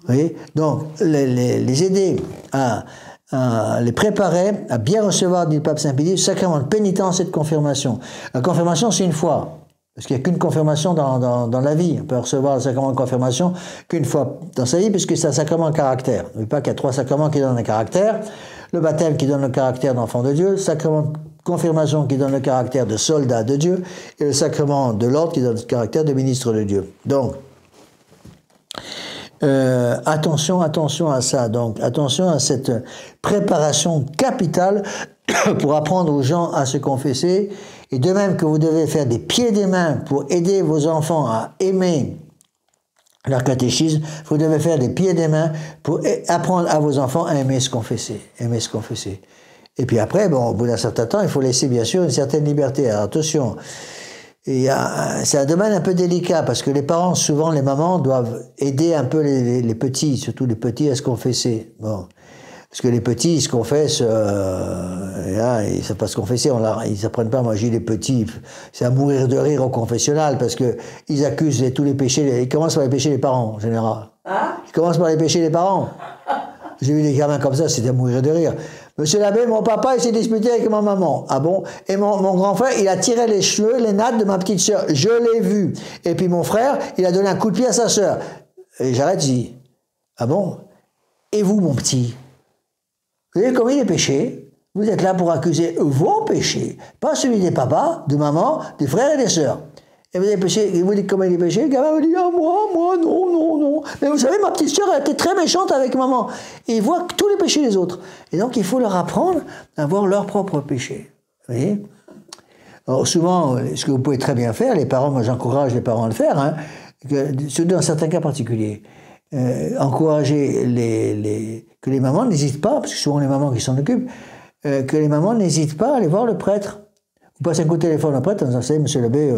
Vous voyez? Donc, les aider à les préparer à bien recevoir du pape Saint-Pédis le sacrement de pénitence et de confirmation. La confirmation, c'est une fois. Parce qu'il n'y a qu'une confirmation dans la vie. On peut recevoir le sacrement de confirmation qu'une fois dans sa vie, puisque c'est un sacrement à caractère. N'oubliez pas qu'il y a 3 sacrements qui donnent un caractère. Le baptême qui donne le caractère d'enfant de Dieu, le sacrement de confirmation qui donne le caractère de soldat de Dieu, et le sacrement de l'ordre qui donne le caractère de ministre de Dieu. Donc, attention à ça. Donc, attention à cette préparation capitale pour apprendre aux gens à se confesser. Et de même que vous devez faire des pieds et des mains pour aider vos enfants à aimer leur catéchisme, vous devez faire des pieds et des mains pour apprendre à vos enfants à aimer se confesser. Et puis après, bon, au bout d'un certain temps, il faut laisser bien sûr une certaine liberté. Alors attention, c'est un domaine un peu délicat parce que les parents, souvent les mamans, doivent aider un peu les petits, surtout les petits, à se confesser. Bon. Parce que les petits, ils se confessent, et là, ils ne savent pas se confesser, ils n'apprennent pas. Moi, j'ai les petits, c'est à mourir de rire au confessionnal parce qu'ils accusent tous les péchés, ils commencent par les péchés des parents, en général.
Hein?
Ils commencent par les péchés des parents. J'ai vu des gamins comme ça, c'était à mourir de rire. Monsieur l'abbé, mon papa, il s'est disputé avec ma maman. Ah bon? Et mon grand frère, il a tiré les cheveux, les nattes de ma petite sœur. Je l'ai vu. Et puis mon frère, il a donné un coup de pied à sa sœur. Et j'arrête, je dis, ah bon? Et vous, mon petit? Vous avez commis des péchés, vous êtes là pour accuser vos péchés, pas celui des papas, de maman, des frères et des sœurs. Et vous avez péché, et vous dites commis des péchés, le gamin me dit, ah moi, non. Mais vous savez, ma petite sœur, elle était très méchante avec maman. Et ils voient tous les péchés des autres. Et donc, il faut leur apprendre à voir leurs propres péchés. Vous voyez? Alors, souvent, ce que vous pouvez très bien faire, les parents, moi j'encourage les parents à le faire, hein, surtout dans certains cas particuliers. Encourager que les mamans n'hésitent pas, parce que souvent les mamans qui s'en occupent, que les mamans n'hésitent pas à aller voir le prêtre. Vous passez un coup de téléphone au prêtre, vous savez, monsieur l'abbé,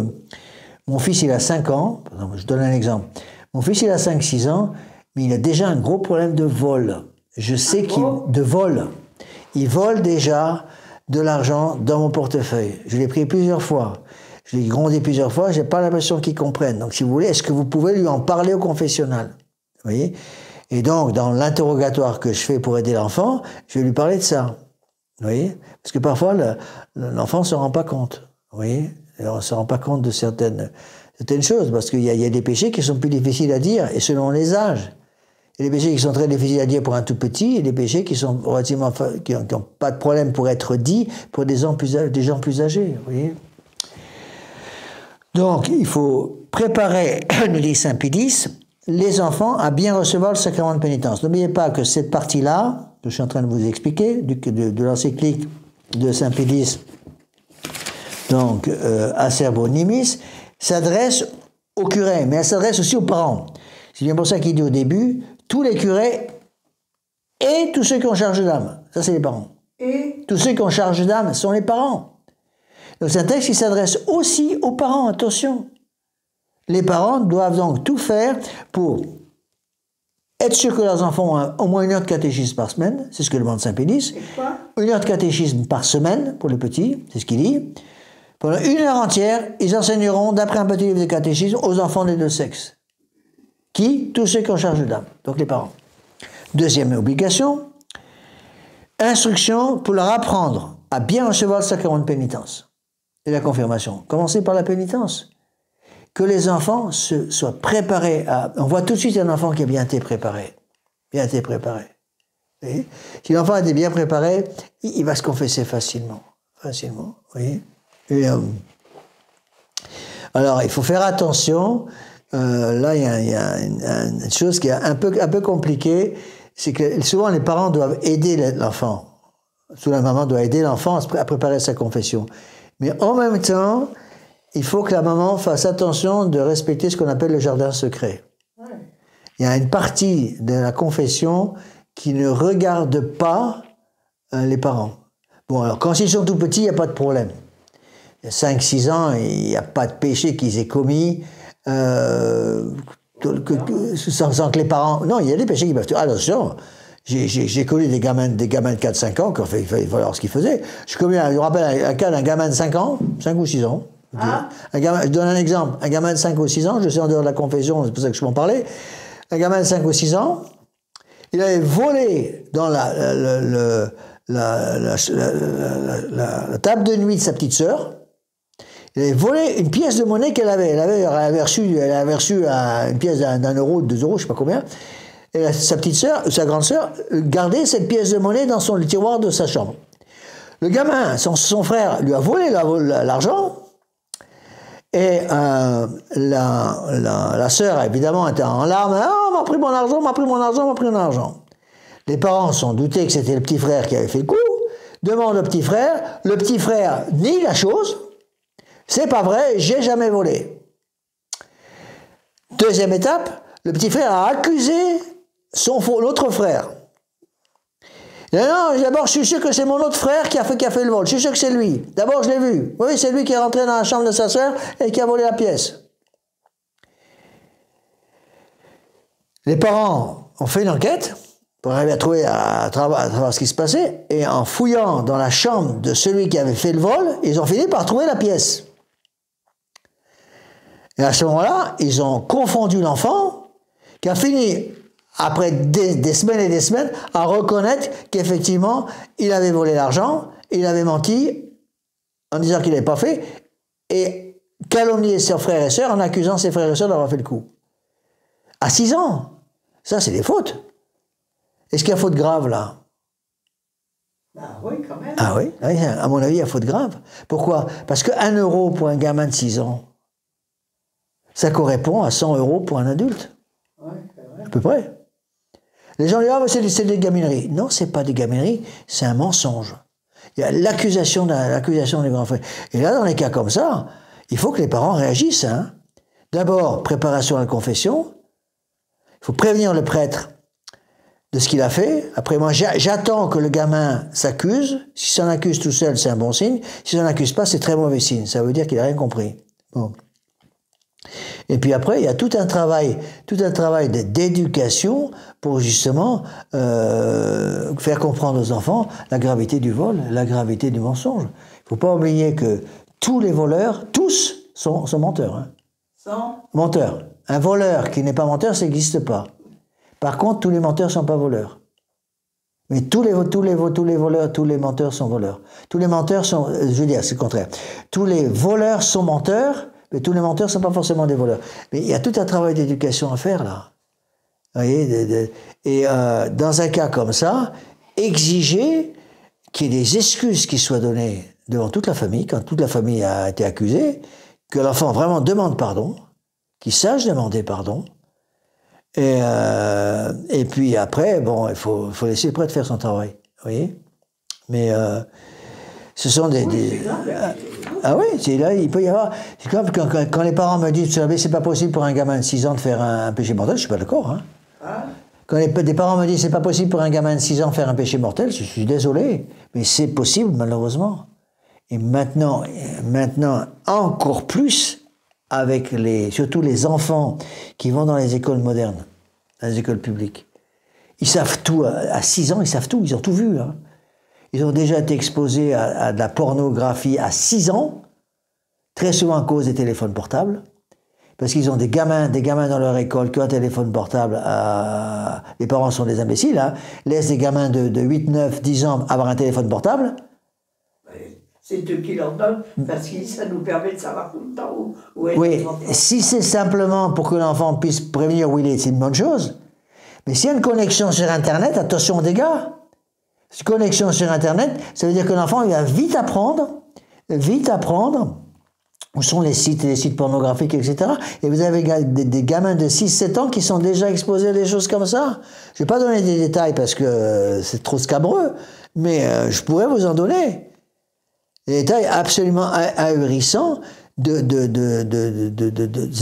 mon fils il a 5 ans, par exemple, je donne un exemple, mon fils il a 5-6 ans, mais il a déjà un gros problème de vol. Je sais de vol. Il vole déjà de l'argent dans mon portefeuille. Je l'ai pris plusieurs fois. Je l'ai grondé plusieurs fois, j'ai pas l'impression qu'il comprenne. Donc si vous voulez, est-ce que vous pouvez lui en parler au confessionnal? Vous voyez? Et donc, dans l'interrogatoire que je fais pour aider l'enfant, je vais lui parler de ça. Vous voyez? Parce que parfois, l'enfant ne se rend pas compte. Vous voyez? Et on ne se rend pas compte de certaines choses, parce qu'il y a des péchés qui sont plus difficiles à dire, et selon les âges. Il y a des péchés qui sont très difficiles à dire pour un tout petit, et des péchés qui sont relativement, qui n'ont pas de problème pour être dits pour des gens plus âgés. Vous voyez? Donc, il faut préparer, nous dit Saint Pédis, les enfants à bien recevoir le sacrement de pénitence. N'oubliez pas que cette partie-là, que je suis en train de vous expliquer, de l'encyclique de Saint Pédis, donc Acerbo Nimis, s'adresse aux curés, mais elle s'adresse aussi aux parents. C'est bien pour ça qu'il dit au début, tous les curés et tous ceux qui ont charge d'âme. Ça, c'est les parents. Et tous ceux qui ont charge d'âme sont les parents. Donc c'est un texte qui s'adresse aussi aux parents, attention. Les parents doivent donc tout faire pour être sûr que leurs enfants ont au moins 1 heure de catéchisme par semaine, c'est ce que demande Saint Pédis. 1 heure de catéchisme par semaine pour les petits, c'est ce qu'il dit. Pendant 1 heure entière, ils enseigneront, d'après un petit livre de catéchisme, aux enfants des deux sexes. Qui? Tous ceux qui ont charge d'âme, donc les parents. Deuxième obligation, instruction pour leur apprendre à bien recevoir le sacrement de pénitence et la confirmation. Commencez par la pénitence. Que les enfants soient préparés à... On voit tout de suite un enfant qui a bien été préparé. Bien été préparé. Voyez, si l'enfant a été bien préparé, il va se confesser facilement. Facilement, voyez. Et, alors, il faut faire attention. Là, il y a une chose qui est un peu compliquée. C'est que souvent, les parents doivent aider l'enfant. Souvent, la maman doit aider l'enfant à préparer sa confession. Mais en même temps... il faut que la maman fasse attention de respecter ce qu'on appelle le jardin secret. Ouais. Il y a une partie de la confession qui ne regarde pas les parents. Bon, alors quand ils sont tout petits, il n'y a pas de problème. Il y a 5-6 ans, il n'y a pas de péché qu'ils aient commis sans que les parents... Non, il y a des péchés qui peuvent... Attention, j'ai connu des gamins de 4-5 ans qui ont fait voir ce qu'ils faisaient. Je me rappelle un cas d'un gamin de 5 ans, 5 ou 6 ans. Je donne un exemple. Un gamin de 5 ou 6 ans, je sais en dehors de la confession, c'est pour ça que je m'en parlais. Un gamin de 5 ou 6 ans, il avait volé dans la table de nuit de sa petite sœur. Il avait volé une pièce de monnaie qu'elle avait. Elle avait reçu une pièce d'1 euro, de 2 euros, je ne sais pas combien. Et sa petite sœur, sa grande sœur, gardait cette pièce de monnaie dans le tiroir de sa chambre. Le gamin, son frère, lui a volé l'argent. Et la sœur, évidemment, était en larmes. « Ah, on m'a pris mon argent. » Les parents sont doutés que c'était le petit frère qui avait fait le coup. Demandent au petit frère. Le petit frère nie la chose. « C'est pas vrai, j'ai jamais volé. » Deuxième étape, le petit frère a accusé l'autre frère. Il dit, non, d'abord, je suis sûr que c'est mon autre frère qui a fait le vol. Je suis sûr que c'est lui. D'abord, je l'ai vu. Oui, c'est lui qui est rentré dans la chambre de sa sœur et qui a volé la pièce. Les parents ont fait une enquête pour arriver à savoir ce qui se passait, et en fouillant dans la chambre de celui qui avait fait le vol, ils ont fini par trouver la pièce. Et à ce moment-là, ils ont confondu l'enfant, qui a fini, après des semaines et des semaines, à reconnaître qu'effectivement, il avait volé l'argent, il avait menti en disant qu'il n'avait pas fait, et calomnié ses frères et sœurs en accusant ses frères et sœurs d'avoir fait le coup. À 6 ans, ça c'est des fautes. Est-ce qu'il y a faute grave là?
Ah oui, quand même.
Ah oui, à mon avis, il y a faute grave. Pourquoi? Parce que 1 euro pour un gamin de 6 ans, ça correspond à 100 euros pour un adulte.
Oui, c'est vrai.
À peu près. Les gens disent, ah, c'est des gamineries. Non, c'est pas des gamineries, c'est un mensonge. Il y a l'accusation des grands frères. Et là, dans les cas comme ça, il faut que les parents réagissent. Hein. D'abord, préparation à la confession. Il faut prévenir le prêtre de ce qu'il a fait. Après, moi, j'attends que le gamin s'accuse. Si s'en accuse tout seul, c'est un bon signe. Si s'en accuse pas, c'est très mauvais signe. Ça veut dire qu'il n'a rien compris. Bon. Et puis après, il y a tout un travail d'éducation pour justement faire comprendre aux enfants la gravité du vol, la gravité du mensonge. Il ne faut pas oublier que tous les voleurs, tous, sont menteurs. Hein. Menteurs. Un voleur qui n'est pas menteur, ça n'existe pas. Par contre, tous les menteurs ne sont pas voleurs. Mais tous les voleurs, tous les menteurs sont voleurs. Tous les menteurs sont, je veux dire, c'est le contraire. Tous les voleurs sont menteurs, mais tous les menteurs ne sont pas forcément des voleurs. Mais il y a tout un travail d'éducation à faire, là. Vous voyez, dans un cas comme ça, exiger qu'il y ait des excuses qui soient données devant toute la famille, quand toute la famille a été accusée, que l'enfant vraiment demande pardon, qu'il sache demander pardon, et puis après, bon, il faut laisser le prêtre faire son travail, vous voyez. Mais ce sont ah oui, c'est là, il peut y avoir. C'est comme quand les parents me disent, vous savez, c'est pas possible pour un gamin de 6 ans de faire un péché mortel, je suis pas d'accord. Hein. Quand des parents me disent, c'est pas possible pour un gamin de 6 ans de faire un péché mortel, je suis désolé, mais c'est possible malheureusement. Et maintenant encore plus avec surtout les enfants qui vont dans les écoles modernes, dans les écoles publiques. Ils savent tout, à 6 ans, ils savent tout, ils ont tout vu. Hein. Ils ont déjà été exposés à de la pornographie à 6 ans, très souvent à cause des téléphones portables, parce qu'ils ont des gamins dans leur école qui ont un téléphone portable. Les parents sont des imbéciles, hein, laissent des gamins de 8, 9, 10 ans avoir un téléphone portable.
C'est eux qui leur donnent, parce que ça nous permet de savoir tout le temps où est
oui,
l'enfant.
Si c'est simplement pour que l'enfant puisse prévenir où il est, c'est une bonne chose. Mais s'il y a une connexion sur Internet, attention aux dégâts. Cette connexion sur Internet, ça veut dire que l'enfant il va vite apprendre où sont les sites pornographiques, etc. Et vous avez des gamins de 6-7 ans qui sont déjà exposés à des choses comme ça. Je ne vais pas donner des détails parce que c'est trop scabreux, mais je pourrais vous en donner. Des détails absolument ahurissants c'est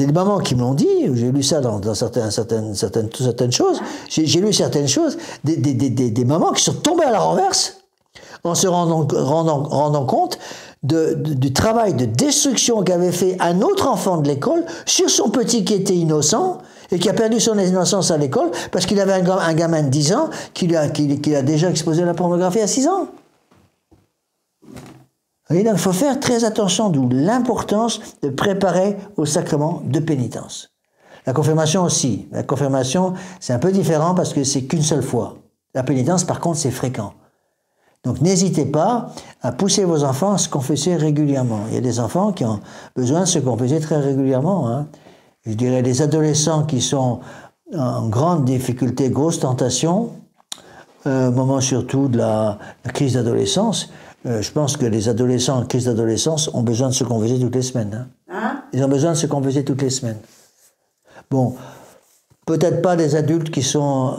des mamans qui me l'ont dit, j'ai lu ça dans certaines choses, j'ai lu certaines choses, des mamans qui sont tombées à la renverse en se rendant compte du travail de destruction qu'avait fait un autre enfant de l'école sur son petit qui était innocent et qui a perdu son innocence à l'école parce qu'il avait un gamin de 10 ans qui a déjà exposé à la pornographie à 6 ans. Et donc, il faut faire très attention, d'où l'importance de préparer au sacrement de pénitence. La confirmation aussi. La confirmation, c'est un peu différent parce que c'est qu'une seule fois. La pénitence, par contre, c'est fréquent. Donc, n'hésitez pas à pousser vos enfants à se confesser régulièrement. Il y a des enfants qui ont besoin de se confesser très régulièrement. Hein. Je dirais les adolescents qui sont en grande difficulté, grosse tentation, au moment surtout de la crise d'adolescence. Je pense que les adolescents en crise d'adolescence ont besoin de se confesser toutes les semaines. Hein. Ils ont besoin de se confesser toutes les semaines. Bon, peut-être pas des adultes qui sont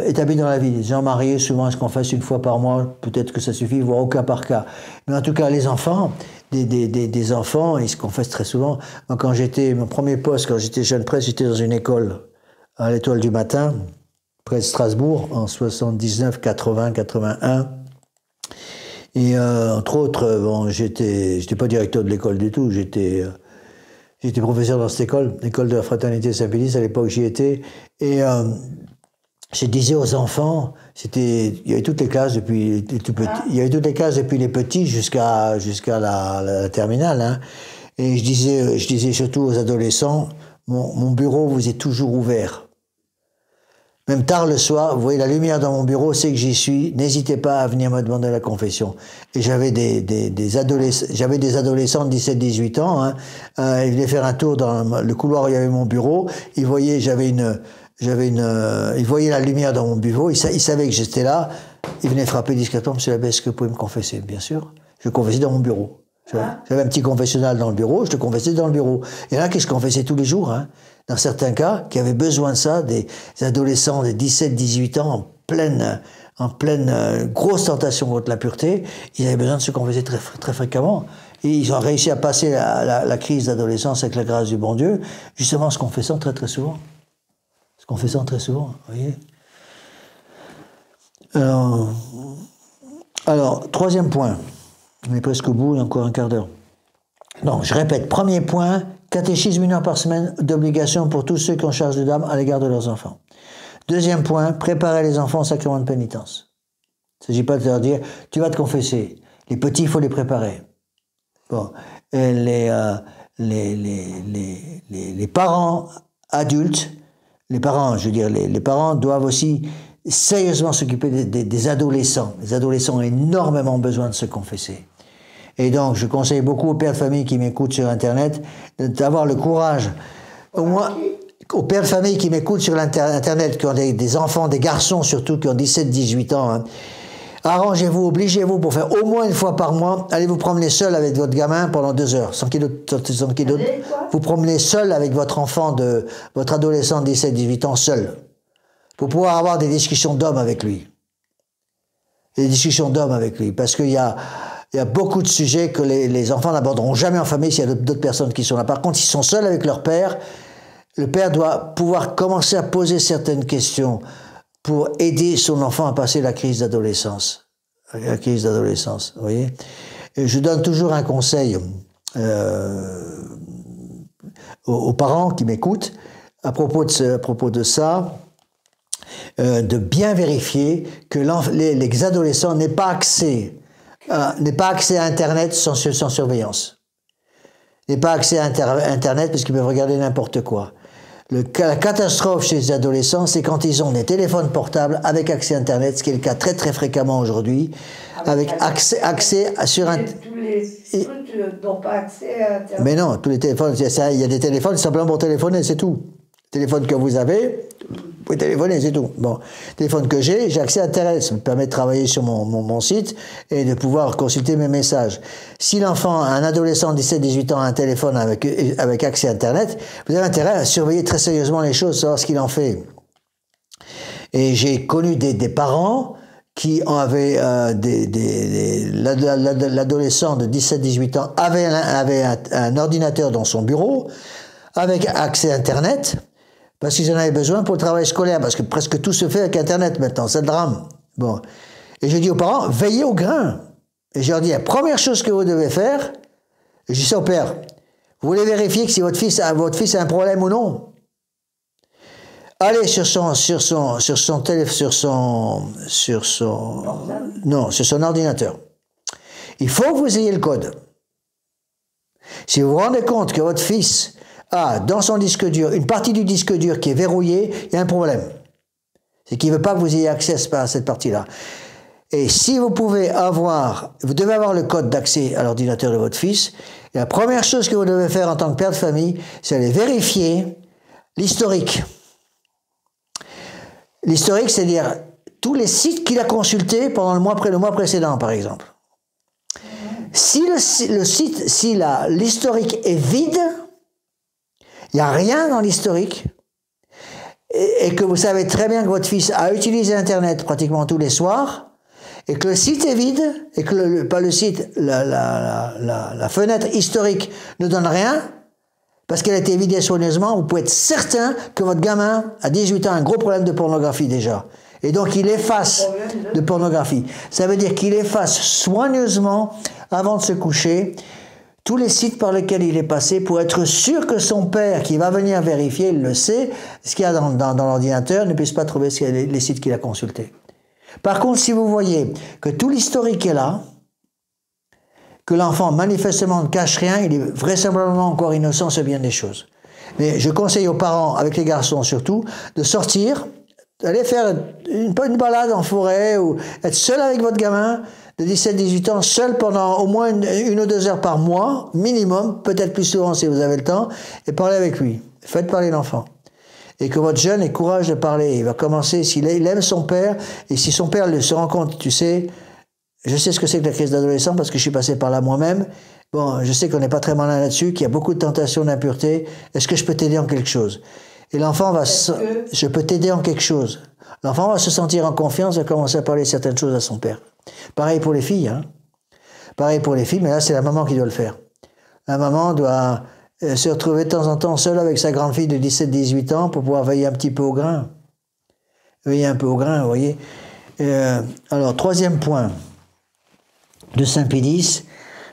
établis dans la vie. Les gens mariés, souvent, ils se confessent une fois par mois. Peut-être que ça suffit, voire au cas par cas. Mais en tout cas, les enfants, des enfants, ils se confessent très souvent. Moi, mon premier poste, quand j'étais jeune prêtre, j'étais dans une école à l'Étoile du Matin. près de Strasbourg, en 79, 80, 81. Et entre autres, bon, j'étais pas directeur de l'école du tout, j'étais professeur dans cette école, l'école de la Fraternité Saint-Pédis, à l'époque j'y étais. Et je disais aux enfants, il y avait toutes les classes depuis les tout petits, il y avait toutes les classes depuis les petits jusqu'à la terminale, hein. Et je disais surtout aux adolescents, mon bureau vous est toujours ouvert. Même tard le soir, vous voyez la lumière dans mon bureau, c'est que j'y suis. N'hésitez pas à venir me demander la confession. Et j'avais des adolescents de 17-18 ans. Hein, ils venaient faire un tour dans le couloir où il y avait mon bureau. Ils voyaient, ils voyaient la lumière dans mon bureau. Ils savaient que j'étais là. Ils venaient frapper discrètement. Monsieur l'abbé, est-ce que vous pouvez me confesser? Bien sûr. Je confessais dans mon bureau. J'avais un petit confessionnal dans le bureau. Je te confessais dans le bureau. Et là, qu'est-ce qu'on faisait tous les jours, hein? Dans certains cas, qui avaient besoin de ça, des adolescents de 17-18 ans en pleine grosse tentation contre la pureté, ils avaient besoin de se confesser très, très fréquemment. Et ils ont réussi à passer la crise d'adolescence avec la grâce du bon Dieu, justement en se confessant très très souvent. Se confessant très souvent, vous voyez. Alors, troisième point. On est presque au bout, il y a encore un quart d'heure. Donc, je répète, premier point, catéchisme 1 heure par semaine d'obligation pour tous ceux qui ont charge de dame à l'égard de leurs enfants. Deuxième point, préparer les enfants au sacrement de pénitence. Il ne s'agit pas de leur dire, tu vas te confesser. Les petits, il faut les préparer. Bon, et les parents adultes, les parents doivent aussi sérieusement s'occuper des adolescents. Les adolescents ont énormément besoin de se confesser. Et donc, je conseille beaucoup aux pères de famille qui m'écoutent sur Internet d'avoir le courage, au moins, aux pères de famille qui m'écoutent sur Internet, qui ont des enfants, des garçons surtout, qui ont 17-18 ans, hein, arrangez-vous, obligez-vous pour faire au moins une fois par mois, allez vous promener seul avec votre gamin pendant 2 heures, sans qu'il vous promenez seul avec votre enfant, votre adolescent de 17-18 ans, seul, pour pouvoir avoir des discussions d'hommes avec lui. Des discussions d'hommes avec lui, parce qu'il y a beaucoup de sujets que les enfants n'aborderont jamais en famille s'il y a d'autres personnes qui sont là. Par contre, s'ils sont seuls avec leur père, le père doit pouvoir commencer à poser certaines questions pour aider son enfant à passer la crise d'adolescence. La crise d'adolescence, vous voyez. Et je donne toujours un conseil aux parents qui m'écoutent à propos de ça, de bien vérifier que les adolescents n'aient pas accès à Internet sans surveillance. N'aient pas accès à Internet parce qu'ils peuvent regarder n'importe quoi. La catastrophe chez les adolescents, c'est quand ils ont des téléphones portables avec accès à Internet, ce qui est le cas très très fréquemment aujourd'hui, avec accès sur Internet.
Tous les trucs n'ont pas accès à Internet.
Mais non, tous les téléphones, il y a des téléphones simplement pour téléphoner, c'est tout. Téléphone que vous avez, vous pouvez téléphoner, c'est tout. Bon, téléphone que j'ai accès à Internet, ça me permet de travailler sur mon site et de pouvoir consulter mes messages. Si l'enfant, un adolescent de 17-18 ans a un téléphone avec accès à Internet, vous avez intérêt à surveiller très sérieusement les choses, savoir ce qu'il en fait. Et j'ai connu des parents qui avaient l'adolescent de 17-18 ans avait un ordinateur dans son bureau avec accès à Internet, parce qu'ils en avaient besoin pour le travail scolaire, parce que presque tout se fait avec Internet maintenant, c'est le drame. Bon. Et je dis aux parents, veillez au grain. Et je leur dis, la première chose que vous devez faire, et je dis ça au père, vous voulez vérifier que si votre fils a un problème ou non, allez sur son ordinateur. Il faut que vous ayez le code. Si vous vous rendez compte que votre fils a dans son disque dur une partie du disque dur qui est verrouillée, il y a un problème. C'est qu'il ne veut pas que vous ayez accès à cette partie-là. Et si vous devez avoir le code d'accès à l'ordinateur de votre fils, et la première chose que vous devez faire en tant que père de famille, c'est aller vérifier l'historique. L'historique, c'est-à-dire tous les sites qu'il a consultés pendant le mois précédent, par exemple. Si l'historique est vide, il n'y a rien dans l'historique, et que vous savez très bien que votre fils a utilisé Internet pratiquement tous les soirs, et que le site est vide, et que la fenêtre historique ne donne rien, parce qu'elle a été vidée soigneusement, vous pouvez être certain que votre gamin, à 18 ans, a un gros problème de pornographie déjà. Et donc, il efface de pornographie. Ça veut dire qu'il efface soigneusement, avant de se coucher, tous les sites par lesquels il est passé pour être sûr que son père, qui va venir vérifier, il le sait, ce qu'il y a dans l'ordinateur, ne puisse pas trouver les sites qu'il a consultés. Par contre, si vous voyez que tout l'historique est là, que l'enfant manifestement ne cache rien, il est vraisemblablement encore innocent sur bien des choses. Mais je conseille aux parents, avec les garçons surtout, de sortir, d'aller faire une balade en forêt ou être seul avec votre gamin de 17-18 ans, seul pendant au moins une ou 2 heures par mois, minimum, peut-être plus souvent si vous avez le temps, et parler avec lui. Faites parler l'enfant. Et que votre jeune ait courage de parler. Il va commencer, s'il aime son père, et si son père se rend compte, tu sais, je sais ce que c'est que la crise d'adolescent parce que je suis passé par là moi-même. Bon, je sais qu'on n'est pas très malin là-dessus, qu'il y a beaucoup de tentations d'impureté. Est-ce que je peux t'aider en quelque chose? Et l'enfant va je peux t'aider en quelque chose. L'enfant va se sentir en confiance, va commencer à parler certaines choses à son père. Pareil pour les filles, hein. Pareil pour les filles, mais là c'est la maman qui doit le faire. La maman doit se retrouver de temps en temps seule avec sa grande fille de 17-18 ans pour pouvoir veiller un petit peu au grain. Veiller un peu au grain, vous voyez. Alors, 3e point de Saint Pédis,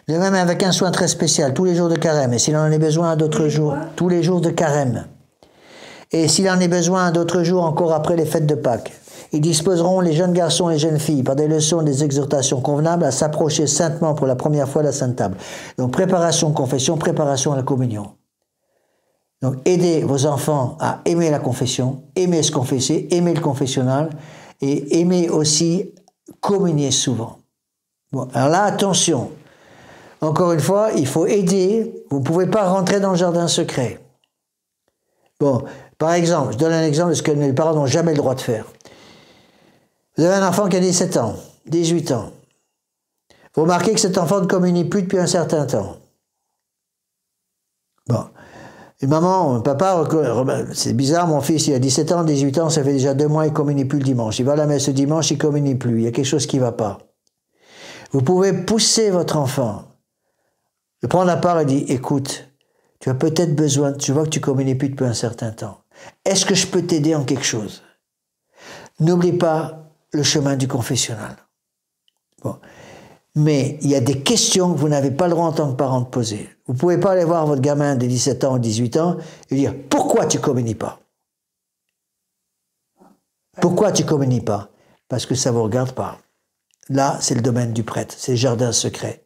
de même avec un soin très spécial, tous les jours de carême, et s'il en a besoin à d'autres jours, tous les jours de carême. Et s'il en a besoin à d'autres jours encore après les fêtes de Pâques, ils disposeront les jeunes garçons et jeunes filles par des leçons et des exhortations convenables à s'approcher saintement pour la première fois de la Sainte Table. Donc préparation confession, préparation à la communion. Donc aidez vos enfants à aimer la confession, aimer se confesser, aimer le confessionnal et aimer aussi communier souvent. Bon, alors là, attention. Encore une fois, il faut aider. Vous ne pouvez pas rentrer dans le jardin secret. Bon, par exemple, je donne un exemple de ce que les parents n'ont jamais le droit de faire. Vous avez un enfant qui a 17 ans, 18 ans. Vous remarquez que cet enfant ne communie plus depuis un certain temps. Bon. Et maman, papa, c'est bizarre, mon fils, il a 17 ans, 18 ans, ça fait déjà 2 mois, il ne communie plus le dimanche. Il va à la messe le dimanche, il ne communie plus. Il y a quelque chose qui ne va pas. Vous pouvez pousser votre enfant, le prendre à part et dire, écoute, tu as peut-être besoin, tu vois que tu ne communies plus depuis un certain temps. Est-ce que je peux t'aider en quelque chose? N'oublie pas le chemin du confessionnal. Bon. Mais il y a des questions que vous n'avez pas le droit en tant que parent de poser. Vous ne pouvez pas aller voir votre gamin de 17 ans ou 18 ans et lui dire « Pourquoi tu ne communies pas ?» Pourquoi tu ne communies pas? Parce que ça ne vous regarde pas. Là, c'est le domaine du prêtre, c'est le jardin secret.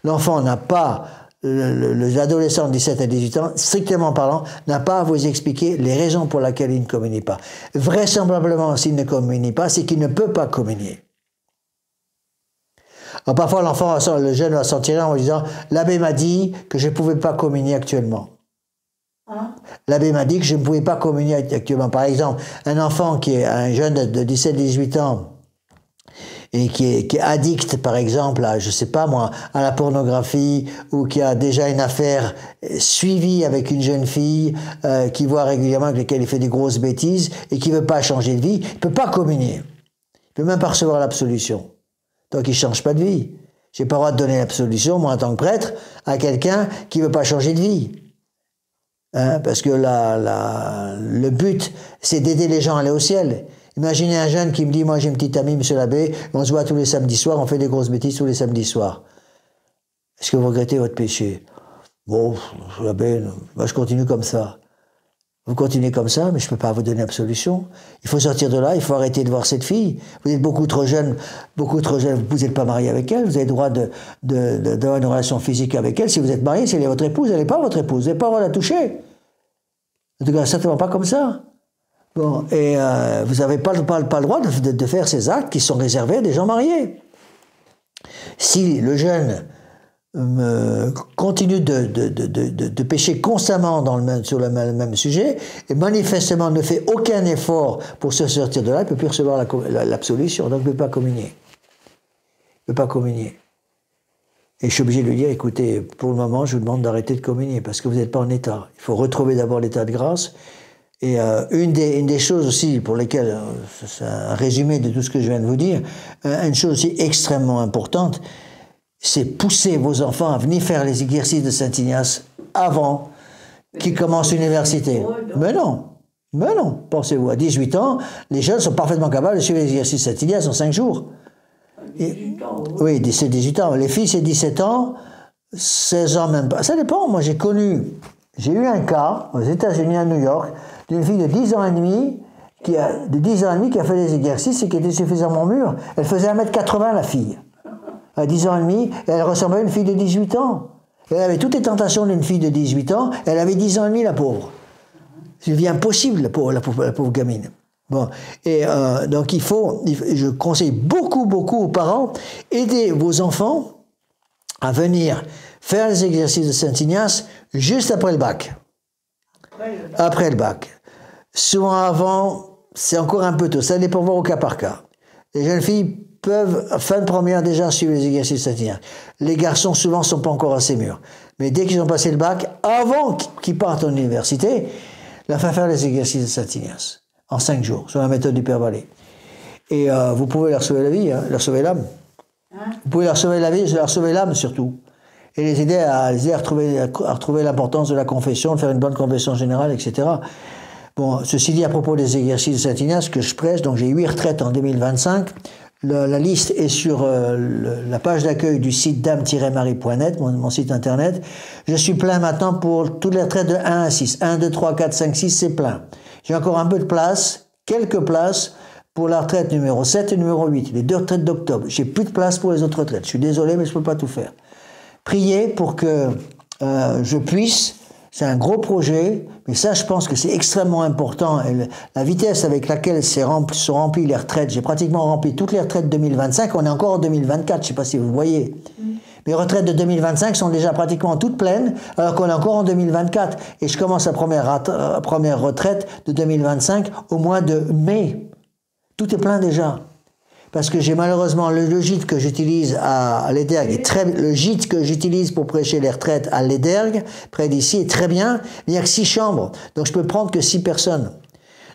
L'enfant n'a pas, l'adolescent de 17 à 18 ans, strictement parlant, n'a pas à vous expliquer les raisons pour lesquelles il ne communie pas. Vraisemblablement, s'il ne communie pas, c'est qu'il ne peut pas communier. Alors parfois, l'enfant, le jeune va s'en tirer en disant « L'abbé m'a dit que je ne pouvais pas communier actuellement. » L'abbé m'a dit que je ne pouvais pas communier actuellement. Par exemple, un enfant qui est un jeune de 17-18 ans et qui est addict, par exemple, à, je sais pas moi, à la pornographie, ou qui a déjà une affaire suivie avec une jeune fille, qui voit régulièrement avec laquelle il fait des grosses bêtises, et qui veut pas changer de vie, il peut pas communier. Il peut même pas recevoir l'absolution. Donc il change pas de vie. J'ai pas le droit de donner l'absolution, moi, en tant que prêtre, à quelqu'un qui veut pas changer de vie. Hein, parce que le but, c'est d'aider les gens à aller au ciel. Imaginez un jeune qui me dit, moi j'ai une petite amie, monsieur l'abbé, on se voit tous les samedis soirs, on fait des grosses bêtises tous les samedis soirs. Est-ce que vous regrettez votre péché? Bon, l'abbé, moi je continue comme ça. Vous continuez comme ça, mais je ne peux pas vous donner absolution. Il faut sortir de là, il faut arrêter de voir cette fille. Vous êtes beaucoup trop jeune, vous n'êtes pas marié avec elle, vous avez le droit d'avoir une relation physique avec elle. Si vous êtes marié, si elle est votre épouse, elle n'est pas votre épouse, vous n'avez pas le droit de la toucher. En tout cas, certainement pas comme ça. Bon, et vous n'avez pas le droit de faire ces actes qui sont réservés à des gens mariés. Si le jeune continue de pécher constamment sur le même sujet, et manifestement ne fait aucun effort pour se sortir de là, il ne peut plus recevoir l'absolution, donc il ne peut pas communier. Il ne peut pas communier. Et je suis obligé de lui dire, écoutez, pour le moment, je vous demande d'arrêter de communier, parce que vous n'êtes pas en état. Il faut retrouver d'abord l'état de grâce. Et une des choses aussi pour lesquelles, c'est un résumé de tout ce que je viens de vous dire, une chose aussi extrêmement importante, c'est pousser vos enfants à venir faire les exercices de Saint Ignace avant qui commencent l'université. Mais non, pensez-vous, à 18 ans, les jeunes sont parfaitement capables de suivre les exercices satiniens en 5 jours.
18 ans,
oui, c'est 18 ans. Les filles, c'est 17 ans, 16 ans même pas. Ça dépend. Moi, j'ai eu un cas aux États-Unis, à New York, d'une fille de 10 ans et demi qui a fait des exercices et qui était suffisamment mûre. Elle faisait 1m80, la fille. À 10 ans et demi, et elle ressemblait à une fille de 18 ans. Elle avait toutes les tentations d'une fille de 18 ans, elle avait 10 ans et demi, la pauvre. C'est bien impossible, la pauvre gamine. Bon, et donc je conseille beaucoup aux parents, aidez vos enfants à venir faire les exercices de Saint-Ignace juste après le bac. Après le bac. Souvent avant, c'est encore un peu tôt, ça dépend voir au cas par cas. Les jeunes filles peuvent, fin de première, déjà suivre les exercices Saint-Ignace. Les garçons, souvent, ne sont pas encore assez mûrs. Mais dès qu'ils ont passé le bac, avant qu'ils partent en université, leur faire les exercices de Saint-Ignace, en 5 jours, sur la méthode du Père Vallée. Et vous pouvez leur sauver la vie, leur sauver l'âme. Vous pouvez leur sauver la vie, leur sauver l'âme surtout. Et les aider à retrouver l'importance de la confession, de faire une bonne confession générale, etc. Bon, ceci dit, à propos des exercices de Saint-Ignace que je prêche, donc j'ai 8 retraites en 2025. La liste est sur la page d'accueil du site dame-marie.net, mon site internet. Je suis plein maintenant pour toutes les retraites de 1 à 6. 1, 2, 3, 4, 5, 6, c'est plein. J'ai encore un peu de place, quelques places, pour la retraite numéro 7 et numéro 8, les 2 retraites d'octobre. J'ai plus de place pour les autres retraites. Je suis désolé, mais je peux pas tout faire. Priez pour que je puisse. C'est un gros projet, mais ça, je pense que c'est extrêmement important. Et la vitesse avec laquelle sont remplies les retraites, j'ai pratiquement rempli toutes les retraites 2025, on est encore en 2024, je ne sais pas si vous voyez. Les retraites de 2025 sont déjà pratiquement toutes pleines, alors qu'on est encore en 2024. Et je commence la première retraite de 2025 au mois de mai. Tout est plein déjà. Parce que j'ai malheureusement le gîte que j'utilise à l'Edergue, le gîte que j'utilise pour prêcher les retraites à l'Edergue, près d'ici, est très bien, mais il n'y a que 6 chambres, donc je peux prendre que 6 personnes.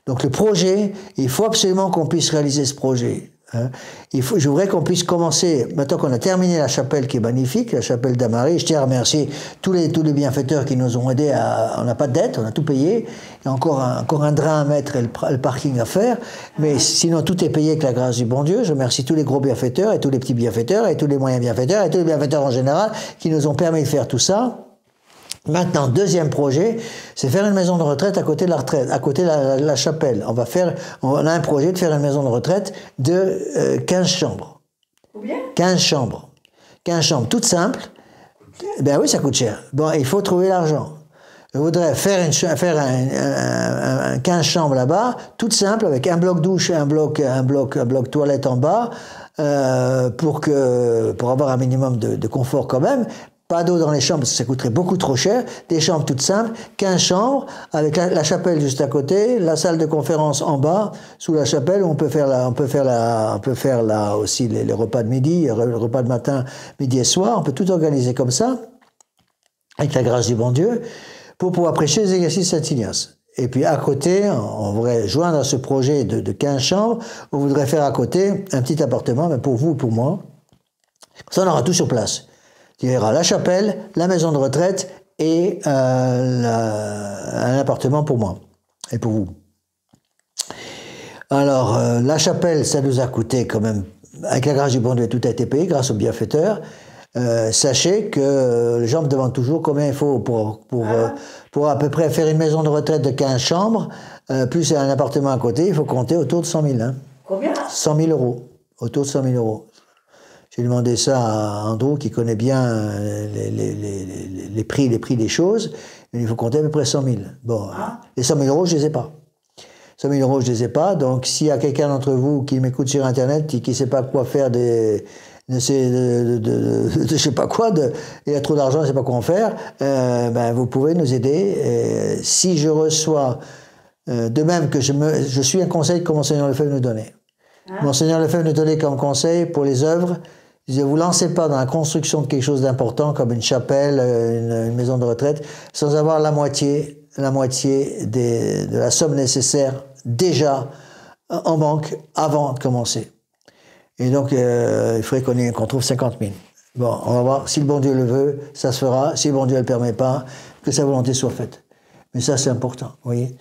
Donc le projet, il faut absolument qu'on puisse réaliser ce projet. Hein. Je voudrais qu'on puisse commencer, maintenant qu'on a terminé la chapelle qui est magnifique, la chapelle d'Amarie. Je tiens à remercier tous les bienfaiteurs qui nous ont aidés on n'a pas de dette, on a tout payé. Il y a encore un drain à mettre et le parking à faire. Mais sinon, tout est payé avec la grâce du bon Dieu. Je remercie tous les gros bienfaiteurs et tous les petits bienfaiteurs et tous les moyens bienfaiteurs et tous les bienfaiteurs en général qui nous ont permis de faire tout ça. Maintenant, deuxième projet, c'est faire une maison de retraite à côté de la retraite, à côté de la chapelle. On a un projet de faire une maison de retraite de 15 chambres.
Combien ?
15 chambres. 15 chambres, toutes simples. Ben oui, ça coûte cher. Bon, il faut trouver l'argent. Je voudrais faire un 15 chambres là-bas, toutes simples, avec un bloc douche et un bloc toilette en bas, pour avoir un minimum de confort quand même. Pas d'eau dans les chambres parce que ça coûterait beaucoup trop cher. Des chambres toutes simples, 15 chambres, avec la chapelle juste à côté, la salle de conférence en bas, sous la chapelle, où on peut faire aussi les repas de midi, le repas de matin, midi et soir. On peut tout organiser comme ça, avec la grâce du bon Dieu, pour pouvoir prêcher les exercices Saint-Ignace. Et puis à côté, on voudrait joindre à ce projet de 15 chambres, on voudrait faire à côté un petit appartement, mais pour vous et pour moi. Ça, on aura tout sur place. Il y aura la chapelle, la maison de retraite et un appartement pour moi et pour vous. Alors, la chapelle, ça nous a coûté quand même, avec la grâce du bon Dieu, tout a été payé grâce aux bienfaiteurs. Sachez que les gens me demandent toujours combien il faut pour à peu près faire une maison de retraite de 15 chambres, plus un appartement à côté, il faut compter autour de 100 000. Hein.
Combien ?
100 000 euros. Autour de 100 000 euros. J'ai demandé ça à Andrew, qui connaît bien les prix des choses. Il faut compter à peu près 100 000. Bon, les 100 000 euros, je ne les ai pas. 100 000 euros, je ne les ai pas. Donc, s'il y a quelqu'un d'entre vous qui m'écoute sur Internet et qui ne sait pas quoi faire je sais pas quoi, il a trop d'argent, il ne sait pas quoi en faire, vous pouvez nous aider. Si je reçois, de même que je suis un conseil que Monseigneur Lefebvre nous donnait. Monseigneur Lefebvre nous donnait comme conseil pour les œuvres. Il disait, vous lancez pas dans la construction de quelque chose d'important comme une chapelle, une maison de retraite, sans avoir la moitié de la somme nécessaire déjà en banque avant de commencer. Et donc, il faudrait qu'on trouve 50 000. Bon, on va voir. Si le bon Dieu le veut, ça se fera. Si le bon Dieu ne le permet pas, que sa volonté soit faite. Mais ça, c'est important, vous voyez.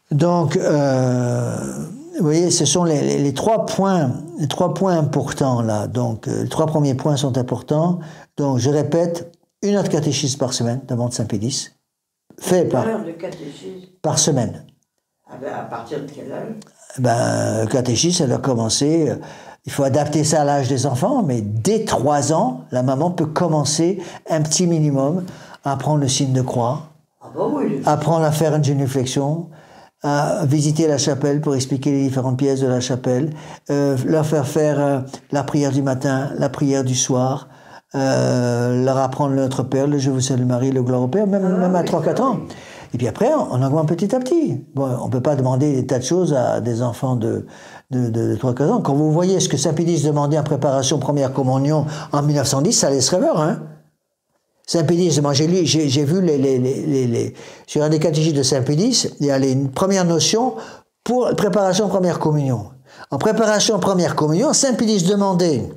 Donc, vous voyez, ce sont les 3 points importants, là. Donc, les 3 premiers points sont importants. Donc, je répète, 1 heure de catéchisme par semaine, devant Saint Pédis, fait par semaine.
À partir de quelle heure?
Ben, le catéchisme, ça doit commencer. Il faut adapter ça à l'âge des enfants, mais dès 3 ans, la maman peut commencer un petit minimum à apprendre le signe de croix, apprendre à faire une génuflexion, à visiter la chapelle pour expliquer les différentes pièces de la chapelle, leur faire la prière du matin, la prière du soir, leur apprendre le Notre Père, le Je vous salue Marie, le Gloire au Père, même à 3-4 ans. Et puis après, on augmente petit à petit. Bon, on ne peut pas demander des tas de choses à des enfants de 3-4 ans. Quand vous voyez ce que Saint Pédis demandait en préparation première communion en 1910, ça laisse rêveur, hein. Saint Pédis, moi j'ai vu sur un des catéchismes de Saint Pédis, il y a une première notion pour préparation première communion. En préparation première communion, Saint Pédis demandait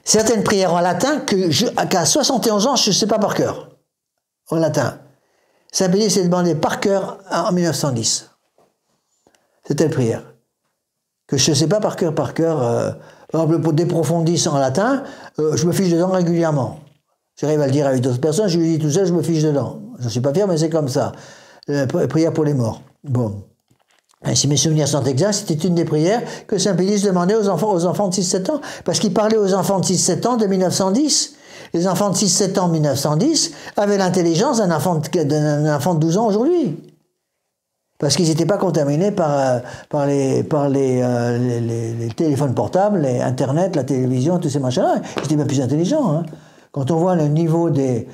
certaines prières en latin qu'à 71 ans, je ne sais pas par cœur. En latin. Saint Pédis s'est demandé par cœur en 1910. C'est telle prière. Que je ne sais pas par cœur. Par exemple, pour des profondis en latin, je me fiche dedans régulièrement. J'arrive à le dire avec d'autres personnes, je lui dis tout seul, je me fiche dedans. Je ne suis pas fier, mais c'est comme ça. Prière pour les morts. Bon. Et si mes souvenirs sont exacts, c'était une des prières que Saint Pédis demandait aux enfants de 6-7 ans. Parce qu'il parlait aux enfants de 6-7 ans de 1910. Les enfants de 6-7 ans en 1910 avaient l'intelligence d'un enfant de 12 ans aujourd'hui. Parce qu'ils n'étaient pas contaminés par les téléphones portables, les Internet, la télévision, tous ces machins-là. Ils étaient bien plus intelligents. Hein. Quand on voit le niveau des...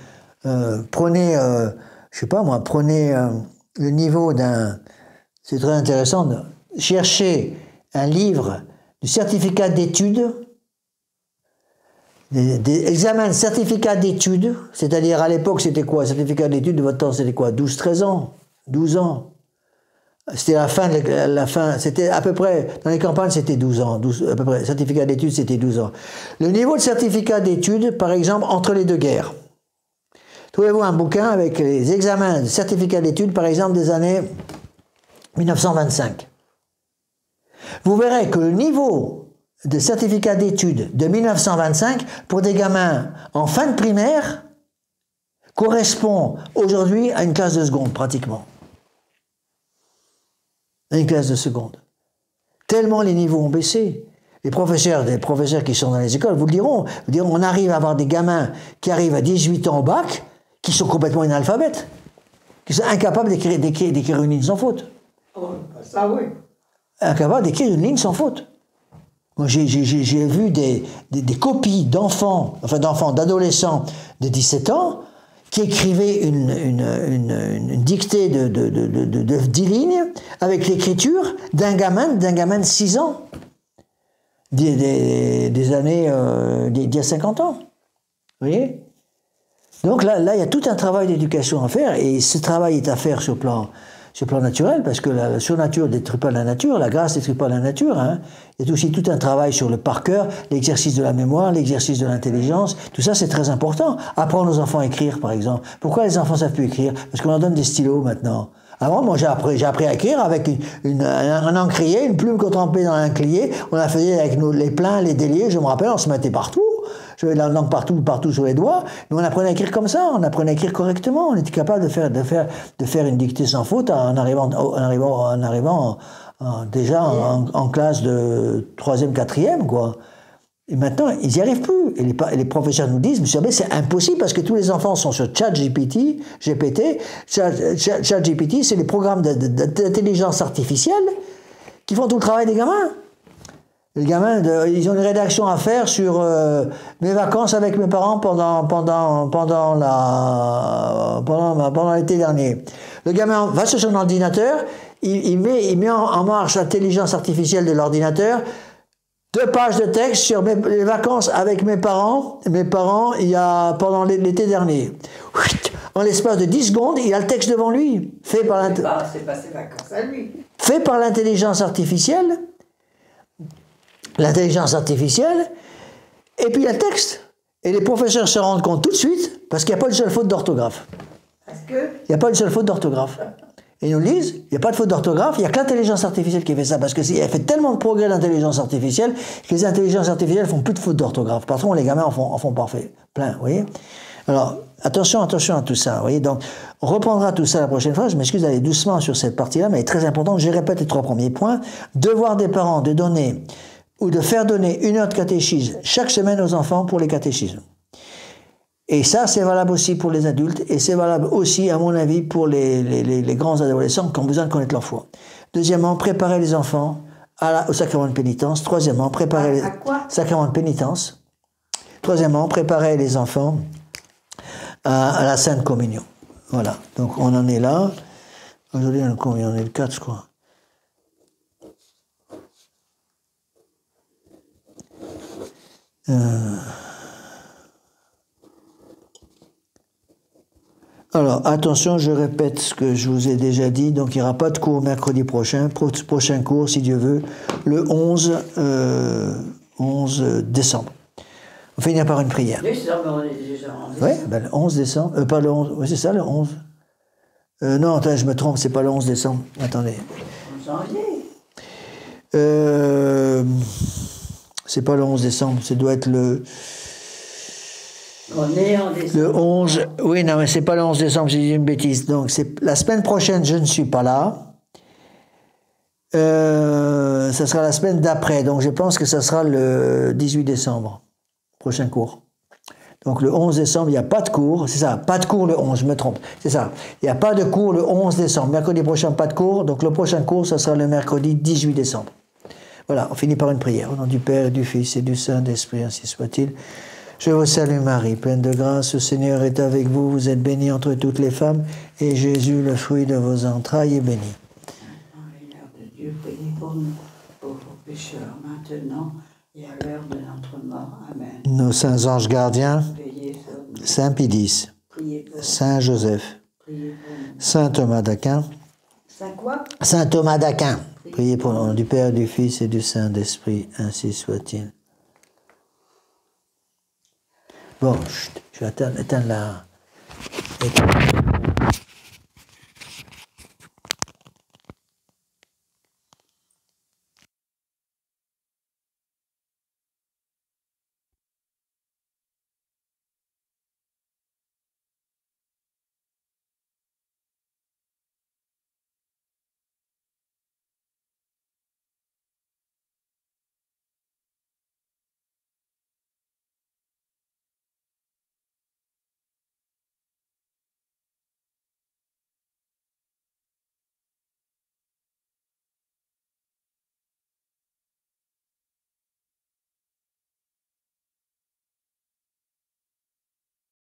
prenez le niveau d'un... C'est très intéressant. Cherchez un livre du certificat d'études, des examens de certificat d'études, c'est-à-dire à l'époque c'était quoi? Certificat d'études de votre temps c'était quoi? 12-13 ans, 12 ans. C'était la fin, c'était à peu près, dans les campagnes c'était 12 ans, à peu près, certificat d'études c'était 12 ans. Le niveau de certificat d'études, par exemple, entre les 2 guerres. Trouvez-vous un bouquin avec les examens de certificat d'études, par exemple, des années 1925. Vous verrez que le niveau de certificat d'études de 1925, pour des gamins en fin de primaire, correspond aujourd'hui à une classe de seconde, pratiquement. Une classe de seconde. Tellement les niveaux ont baissé. Les professeurs qui sont dans les écoles vous le diront, on arrive à avoir des gamins qui arrivent à 18 ans au bac, qui sont complètement analphabètes, qui sont incapables d'écrire une ligne sans faute.
Oh, ça oui.
Incapables d'écrire une ligne sans faute. Moi, j'ai vu des copies d'adolescents de 17 ans, qui écrivait une dictée de 10 lignes avec l'écriture d'un gamin de 6 ans, des années d'il y a 50 ans. Vous voyez? Donc là, il y a tout un travail d'éducation à faire, et ce travail est à faire sur le plan naturel, parce que la surnature ne détruit pas la nature, la grâce ne détruit pas la nature. Hein. Il y a aussi tout un travail sur le par cœur, l'exercice de la mémoire, l'exercice de l'intelligence. Tout ça, c'est très important. Apprendre aux enfants à écrire, par exemple. Pourquoi les enfants ne savent plus écrire? Parce qu'on leur donne des stylos maintenant. Avant, moi, j'ai appris à écrire avec un encrier, une plume qu'on trempait dans un crier. On la faisait avec les pleins, les déliés. Je me rappelle, on se mettait partout. J'avais la langue partout sur les doigts. Mais on apprenait à écrire comme ça. On apprenait à écrire correctement. On était capable de faire une dictée sans faute en arrivant déjà en classe de 3e, 4e, quoi. Et maintenant, ils n'y arrivent plus. Et les professeurs nous disent, monsieur Abbé, c'est impossible parce que tous les enfants sont sur ChatGPT. ChatGPT, c'est les programmes d'intelligence artificielle qui font tout le travail des gamins. Les gamins, ils ont une rédaction à faire sur mes vacances avec mes parents pendant l'été dernier. Le gamin va sur son ordinateur, il met en marche l'intelligence artificielle de l'ordinateur, 2 pages de texte sur les vacances avec mes parents, pendant l'été dernier. En l'espace de 10 secondes, il a le texte devant lui,
c'est pas ses vacances à lui.
Fait par l'intelligence artificielle. Et puis il y a le texte. Et les professeurs se rendent compte tout de suite, parce qu'il n'y a pas de seule faute d'orthographe.
Parce que...
Il n'y a pas une seule faute d'orthographe. Et ils nous disent, il n'y a pas de faute d'orthographe, il n'y a que l'intelligence artificielle qui fait ça, parce qu'elle fait tellement de progrès l'intelligence artificielle que les intelligences artificielles font plus de fautes d'orthographe. Par contre, les gamins en font parfait, plein, vous voyez. Alors, attention à tout ça, vous voyez. Donc, on reprendra tout ça la prochaine fois. Je m'excuse d'aller doucement sur cette partie-là, mais elle est très importante. Je répète les 3 premiers points. Devoir des parents de donner ou de faire donner 1 heure de catéchisme chaque semaine aux enfants pour les catéchismes. Et ça, c'est valable aussi pour les adultes, et c'est valable aussi, à mon avis, pour les grands adolescents qui ont besoin de connaître leur foi. Deuxièmement, préparer les enfants au sacrement de pénitence. Troisièmement, préparer les sacrement de pénitence. Troisièmement, préparer les enfants à la Sainte Communion. Voilà, donc on en est là. Aujourd'hui, on est le 4, je crois. Alors, attention, je répète ce que je vous ai déjà dit. Donc, il n'y aura pas de cours mercredi prochain. Prochain cours, si Dieu veut, le 11 décembre. On finira par une prière. Oui, ben, le 11 décembre. Pas le 11. Oui, c'est ça, le 11. Non, attendez, je me trompe, c'est pas le 11 décembre. Attendez.
En janvier.
C'est pas le 11 décembre, ça doit être le...
On est en décembre.
Le 11... Oui, non, mais c'est pas le 11 décembre, j'ai dit une bêtise. Donc, c'est la semaine prochaine, je ne suis pas là. Ça sera la semaine d'après. Donc, je pense que ça sera le 18 décembre. Prochain cours. Donc, le 11 décembre, il n'y a pas de cours. C'est ça, pas de cours le 11, je me trompe. C'est ça. Il n'y a pas de cours le 11 décembre. Mercredi prochain, pas de cours. Donc, le prochain cours, ça sera le mercredi 18 décembre. Voilà, on finit par une prière. Au nom du Père, et du Fils et du Saint-Esprit, ainsi soit-il. Je vous salue Marie, pleine de grâce, le Seigneur est avec vous. Vous êtes bénie entre toutes les femmes, et Jésus, le fruit de vos entrailles, est béni.
Marie, Mère de Dieu, priez pour nous, pauvres pécheurs, maintenant et à l'heure de notre mort. Amen.
Nos saints anges gardiens,
Veillez sur nous.
Saint Pidis,
Priez pour nous.
Saint Joseph,
Priez pour nous.
Saint Thomas d'Aquin,
Saint quoi?
Saint Thomas d'Aquin. Priez pour le nom du Père, du Fils et du Saint-Esprit, ainsi soit-il. Bon, je vais éteindre la...